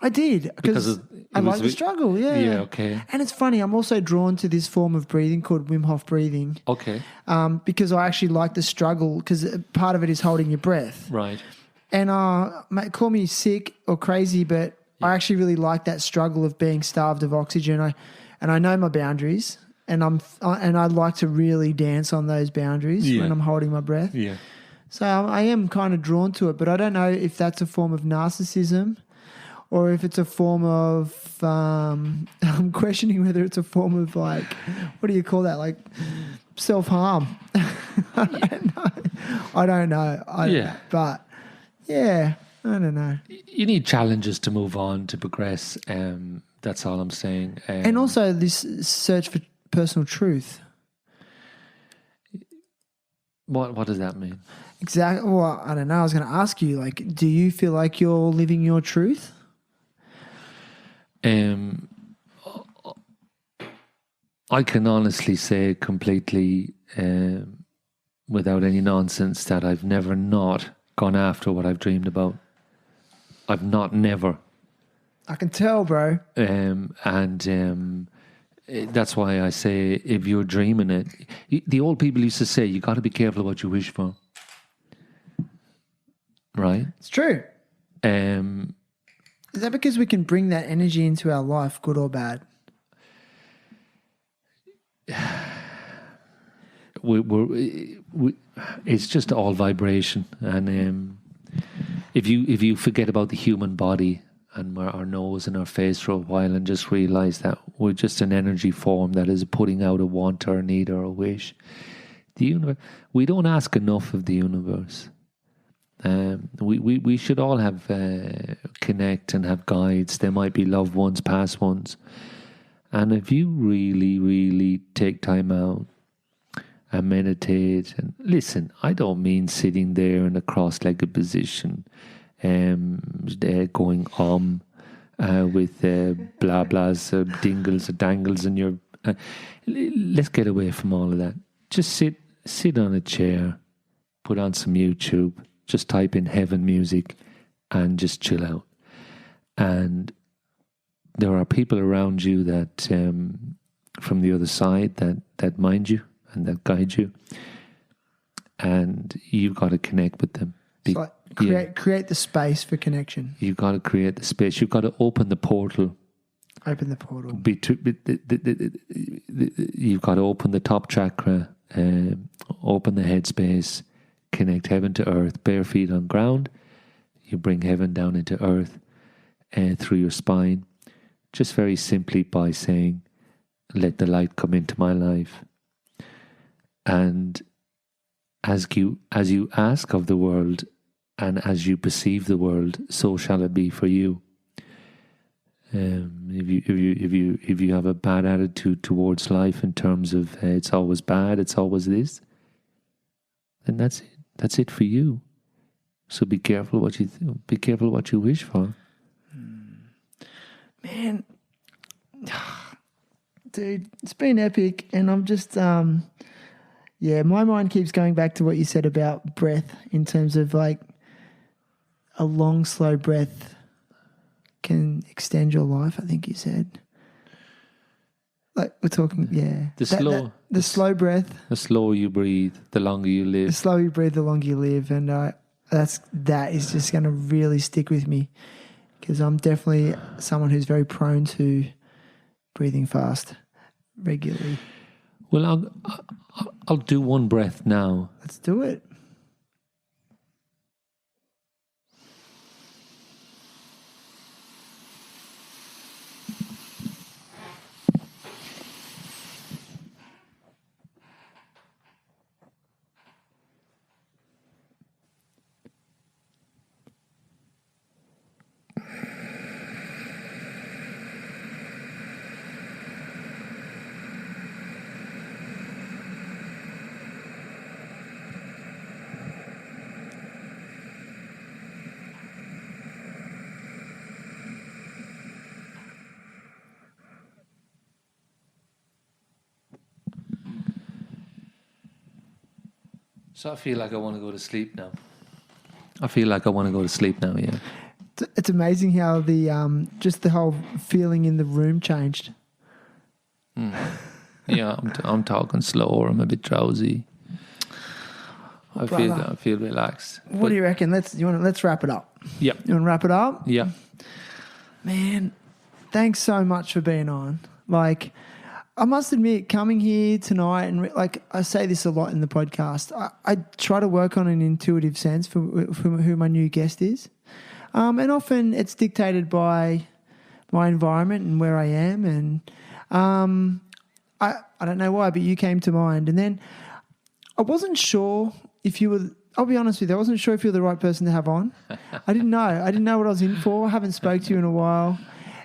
A: I did because I like the struggle. Yeah.
D: Yeah. Okay.
A: And it's funny. I'm also drawn to this form of breathing called Wim Hof breathing.
D: Okay.
A: Because I actually like the struggle, because part of it is holding your breath.
D: Right.
A: And call me sick or crazy, but I actually really like that struggle of being starved of oxygen. I know my boundaries, and I like to really dance on those boundaries when I'm holding my breath.
D: Yeah.
A: So I am kind of drawn to it, but I don't know if that's a form of narcissism, or if it's a form of I'm questioning whether it's a form of what do you call that? Self-harm. I don't know. But yeah, I don't know.
D: You need challenges to move on, to progress. That's all I'm saying.
A: And also this search for personal truth.
D: What does that mean?
A: Exactly. Well, I don't know. I was going to ask you, do you feel like you're living your truth?
D: I can honestly say completely, without any nonsense, that I've never not gone after what I've dreamed about. I've never.
A: I can tell, bro.
D: That's why I say, if you're dreaming it, the old people used to say, you got to be careful what you wish for. Right?
A: It's true. Is that because we can bring that energy into our life, good or bad?
D: It's just all vibration, and if you forget about the human body and our nose and our face for a while, and just realize that we're just an energy form that is putting out a want or a need or a wish, the universe. We don't ask enough of the universe. We should all have connect and have guides. There might be loved ones, past ones. And if you really, really take time out and meditate and listen, I don't mean sitting there in a cross-legged position, going with blah blahs, dingles or dangles in your. Let's get away from all of that. Just sit on a chair, put on some YouTube, just type in heaven music, and just chill out. And there are people around you that, from the other side, that mind you and that guide you, and you've got to connect with them.
A: Create the space for connection.
D: You've got to create the space. You've got to open the portal.
A: Open the portal.
D: You've got to open the top chakra, open the headspace, connect heaven to earth, bare feet on ground. You bring heaven down into earth through your spine. Just very simply by saying, let the light come into my life. And as you ask of the world, and as you perceive the world, so shall it be for you. If you have a bad attitude towards life in terms of it's always bad, it's always this, then that's it. That's it for you. So be careful what you wish for.
A: Man, dude, it's been epic, and I'm just my mind keeps going back to what you said about breath, in terms of a long, slow breath can extend your life, I think you said. We're talking, yeah.
D: The
A: slow breath.
D: The slower you breathe, the longer you live.
A: The slower you breathe, the longer you live. And that is just going to really stick with me. because I'm definitely someone who's very prone to breathing fast regularly.
D: Well, I'll do one breath now.
A: Let's do it.
D: So I feel like I want to go to sleep now. Yeah.
A: It's amazing how the just the whole feeling in the room changed.
D: Yeah, I'm talking slower. I'm a bit drowsy. I feel relaxed.
A: What do you reckon? Let's wrap it up.
D: Yeah.
A: You want to wrap it up?
D: Yeah.
A: Man, thanks so much for being on. Like, I must admit, coming here tonight, and like I say this a lot in the podcast, I try to work on an intuitive sense for who my new guest is. And often it's dictated by my environment and where I am. And I don't know why, but you came to mind. And then I wasn't sure if you were, I'll be honest with you, I wasn't sure if you were the right person to have on. I didn't know. I didn't know what I was in for. I haven't spoke to you in a while.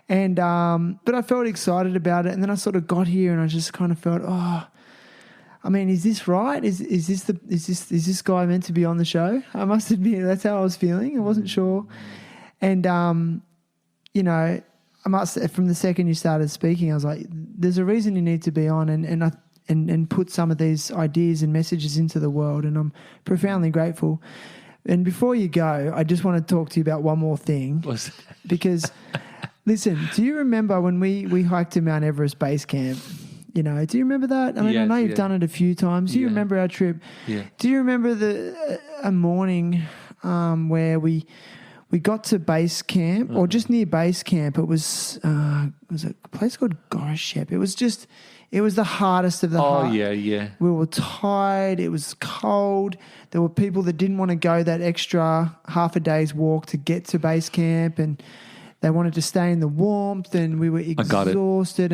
A: And but I felt excited about it, and then I sort of got here, and I just kind of felt, I mean, is this right? Is this guy meant to be on the show? I must admit, that's how I was feeling. I wasn't sure, and you know, I must, from the second you started speaking, I was like, there's a reason you need to be on, and put some of these ideas and messages into the world, and I'm profoundly grateful. And before you go, I just want to talk to you about one more thing, because. Listen, do you remember when we hiked to Mount Everest Base Camp? You know, do you remember that? I mean, I know you've done it a few times. Do you remember our trip?
D: Yeah.
A: Do you remember a morning where we got to base camp, or just near base camp? It was a place called Goreshep. It was the hardest of the hard.
D: Oh, yeah.
A: We were tired. It was cold. There were people that didn't want to go that extra half a day's walk to get to base camp, and they wanted to stay in the warmth, and we were exhausted.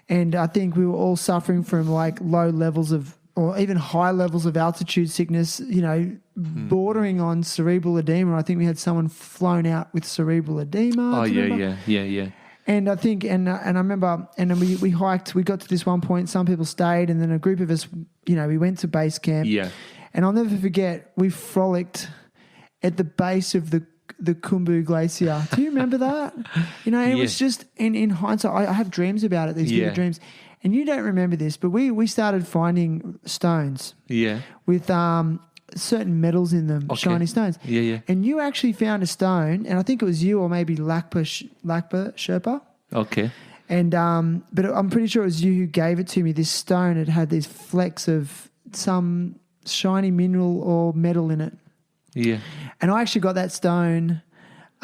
A: And I think we were all suffering from like low levels of, or even high levels of altitude sickness, you know, bordering on cerebral edema. I think we had someone flown out with cerebral edema.
D: Oh, yeah.
A: And I think, and I remember, and then we hiked, we got to this one point, some people stayed, and then a group of us, you know, we went to base camp.
D: Yeah.
A: And I'll never forget, we frolicked at the base of the Khumbu Glacier. Do you remember that? You know, it was just, in hindsight, I have dreams about it, these vivid dreams. And you don't remember this, but we started finding stones with certain metals in them, shiny stones.
D: Yeah.
A: And you actually found a stone, and I think it was you or maybe Lakpa Sherpa.
D: Okay.
A: And but I'm pretty sure it was you who gave it to me, this stone. It had these flecks of some shiny mineral or metal in it.
D: Yeah.
A: And I actually got that stone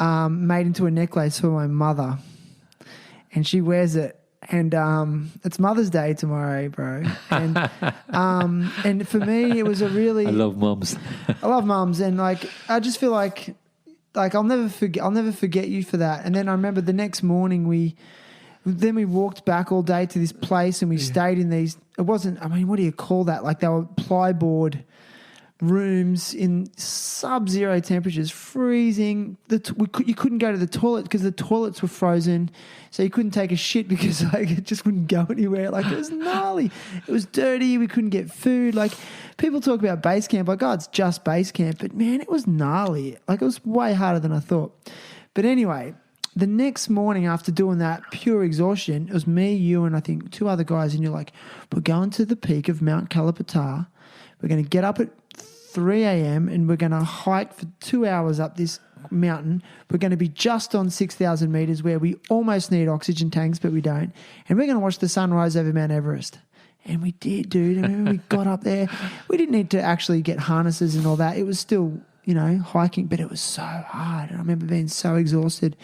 A: made into a necklace for my mother, and she wears it. And it's Mother's Day tomorrow, bro. And for me, it was a really.
D: I love mums.
A: I love mums, and like I just feel like I'll never forget you for that. And then I remember the next morning we walked back all day to this place, and we stayed in these. It wasn't. I mean, what do you call that? Like they were plyboard rooms in sub-zero temperatures, freezing. You couldn't go to the toilet because the toilets were frozen, so you couldn't take a shit because like it just wouldn't go anywhere. Like it was gnarly. It was dirty. We couldn't get food. Like people talk about base camp, like it's just base camp, but man, it was gnarly. Like it was way harder than I thought. But anyway, the next morning after doing that, pure exhaustion, it was me, you, and I think 2 other guys, and you're like, we're going to the peak of Mount Kalapatar. We're going to get up at 3 a.m. and we're going to hike for 2 hours up this mountain. We're going to be just on 6,000 meters where we almost need oxygen tanks, but we don't. And we're going to watch the sunrise over Mount Everest. And we did, dude. And when we got up there, we didn't need to actually get harnesses and all that. It was still, hiking, but it was so hard. And I remember being so exhausted.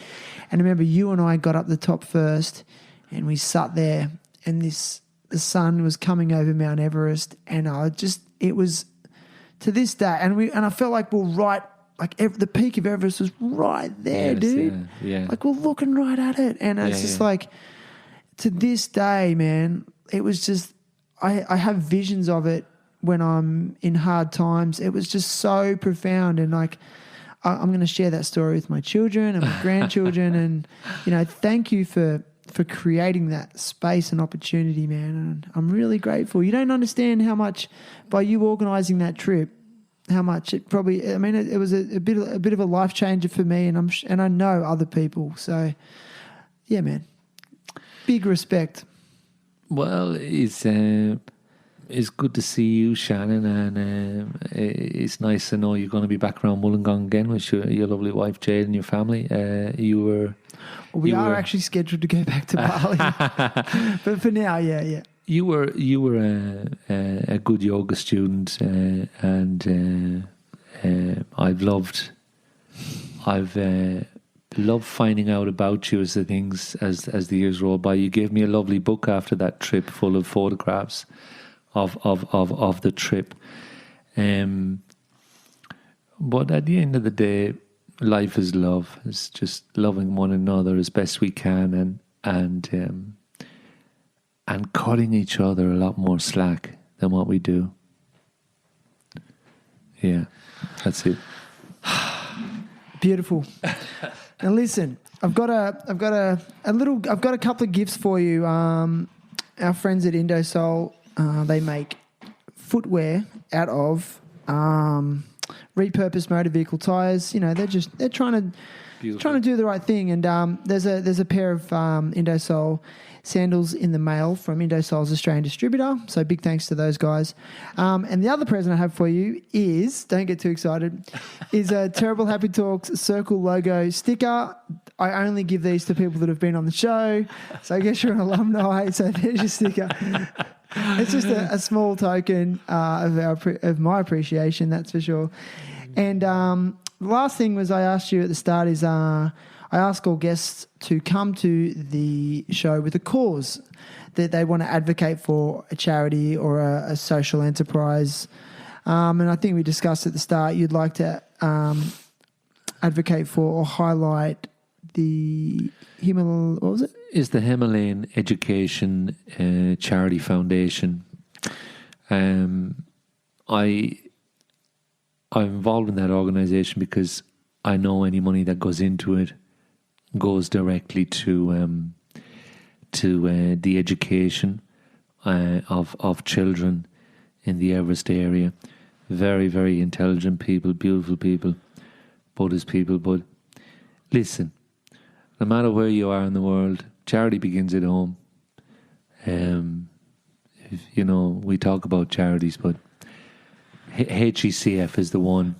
A: And I remember you and I got up the top first and we sat there and the sun was coming over Mount Everest, and it was to this day, and I felt like we're right, like the peak of Everest was right there, dude.
D: Yeah.
A: Like we're looking right at it, and it's just like to this day, man. It was just I have visions of it when I'm in hard times. It was just so profound, and like I'm going to share that story with my children and my grandchildren, and thank you for creating that space and opportunity, man. And I'm really grateful. You don't understand how much, by you organising that trip, how much it probably, I mean, it was a bit of a life changer for me, and I know other people. So, yeah, man, big respect.
D: Well, it's good to see you, Shannon, and it's nice to know you're going to be back around Wollongong again with your lovely wife Jade and your family. We
A: are actually scheduled to go back to Bali, but for now, yeah.
D: You were a good yoga student, and I've loved finding out about you as the years roll by. You gave me a lovely book after that trip, full of photographs of the trip. But at the end of the day, life is love. It's just loving one another as best we can, and cutting each other a lot more slack than what we do. Yeah, that's it.
A: Beautiful. Now listen, I've got a couple of gifts for you. Our friends at Indosole, they make footwear out of repurposed motor vehicle tires. They're trying to do the right thing. And there's a pair of Indosole sandals in the mail from Indosole's Australian distributor. So big thanks to those guys. And the other present I have for you is, don't get too excited, is a Terrible Happy Talks Circle logo sticker. I only give these to people that have been on the show. So I guess you're an alumni. So there's your sticker. It's just a small token of my appreciation, that's for sure. And the last thing was I asked you at the start is I ask all guests to come to the show with a cause that they want to advocate for, a charity or a social enterprise. And I think we discussed at the start you'd like to advocate for or highlight the what was it?
D: Is the Himalayan Education Charity Foundation. I'm involved in that organisation because I know any money that goes into it goes directly to the education of children in the Everest area. Very, very intelligent people, beautiful people, Buddhist people. But listen, no matter where you are in the world, charity begins at home. We talk about charities, but HECF is the one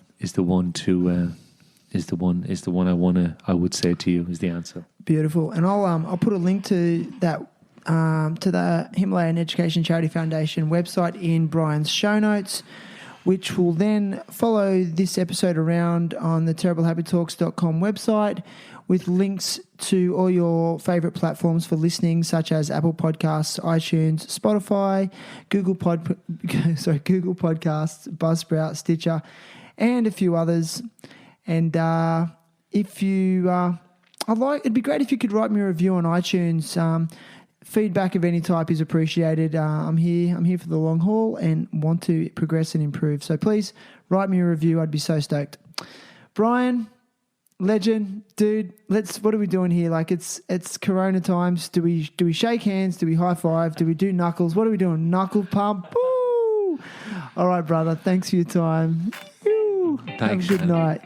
D: I would say to you is the answer.
A: Beautiful. And I'll put a link to that to the Himalayan Education Charity Foundation website in Brian's show notes, which will then follow this episode around on the terriblehappytalks.com website with links to all your favourite platforms for listening, such as Apple Podcasts, iTunes, Spotify, Google Podcasts, Buzzsprout, Stitcher, and a few others. And if you, it'd be great if you could write me a review on iTunes. Feedback of any type is appreciated. I'm here for the long haul and want to progress and improve. So please write me a review. I'd be so stoked. Brian, legend, dude. What are we doing here? Like it's Corona times. Do we shake hands? Do we high five? Do we do knuckles? What are we doing? Knuckle pump. Woo! All right, brother. Thanks for your time.
D: Thanks.
A: Have a good night.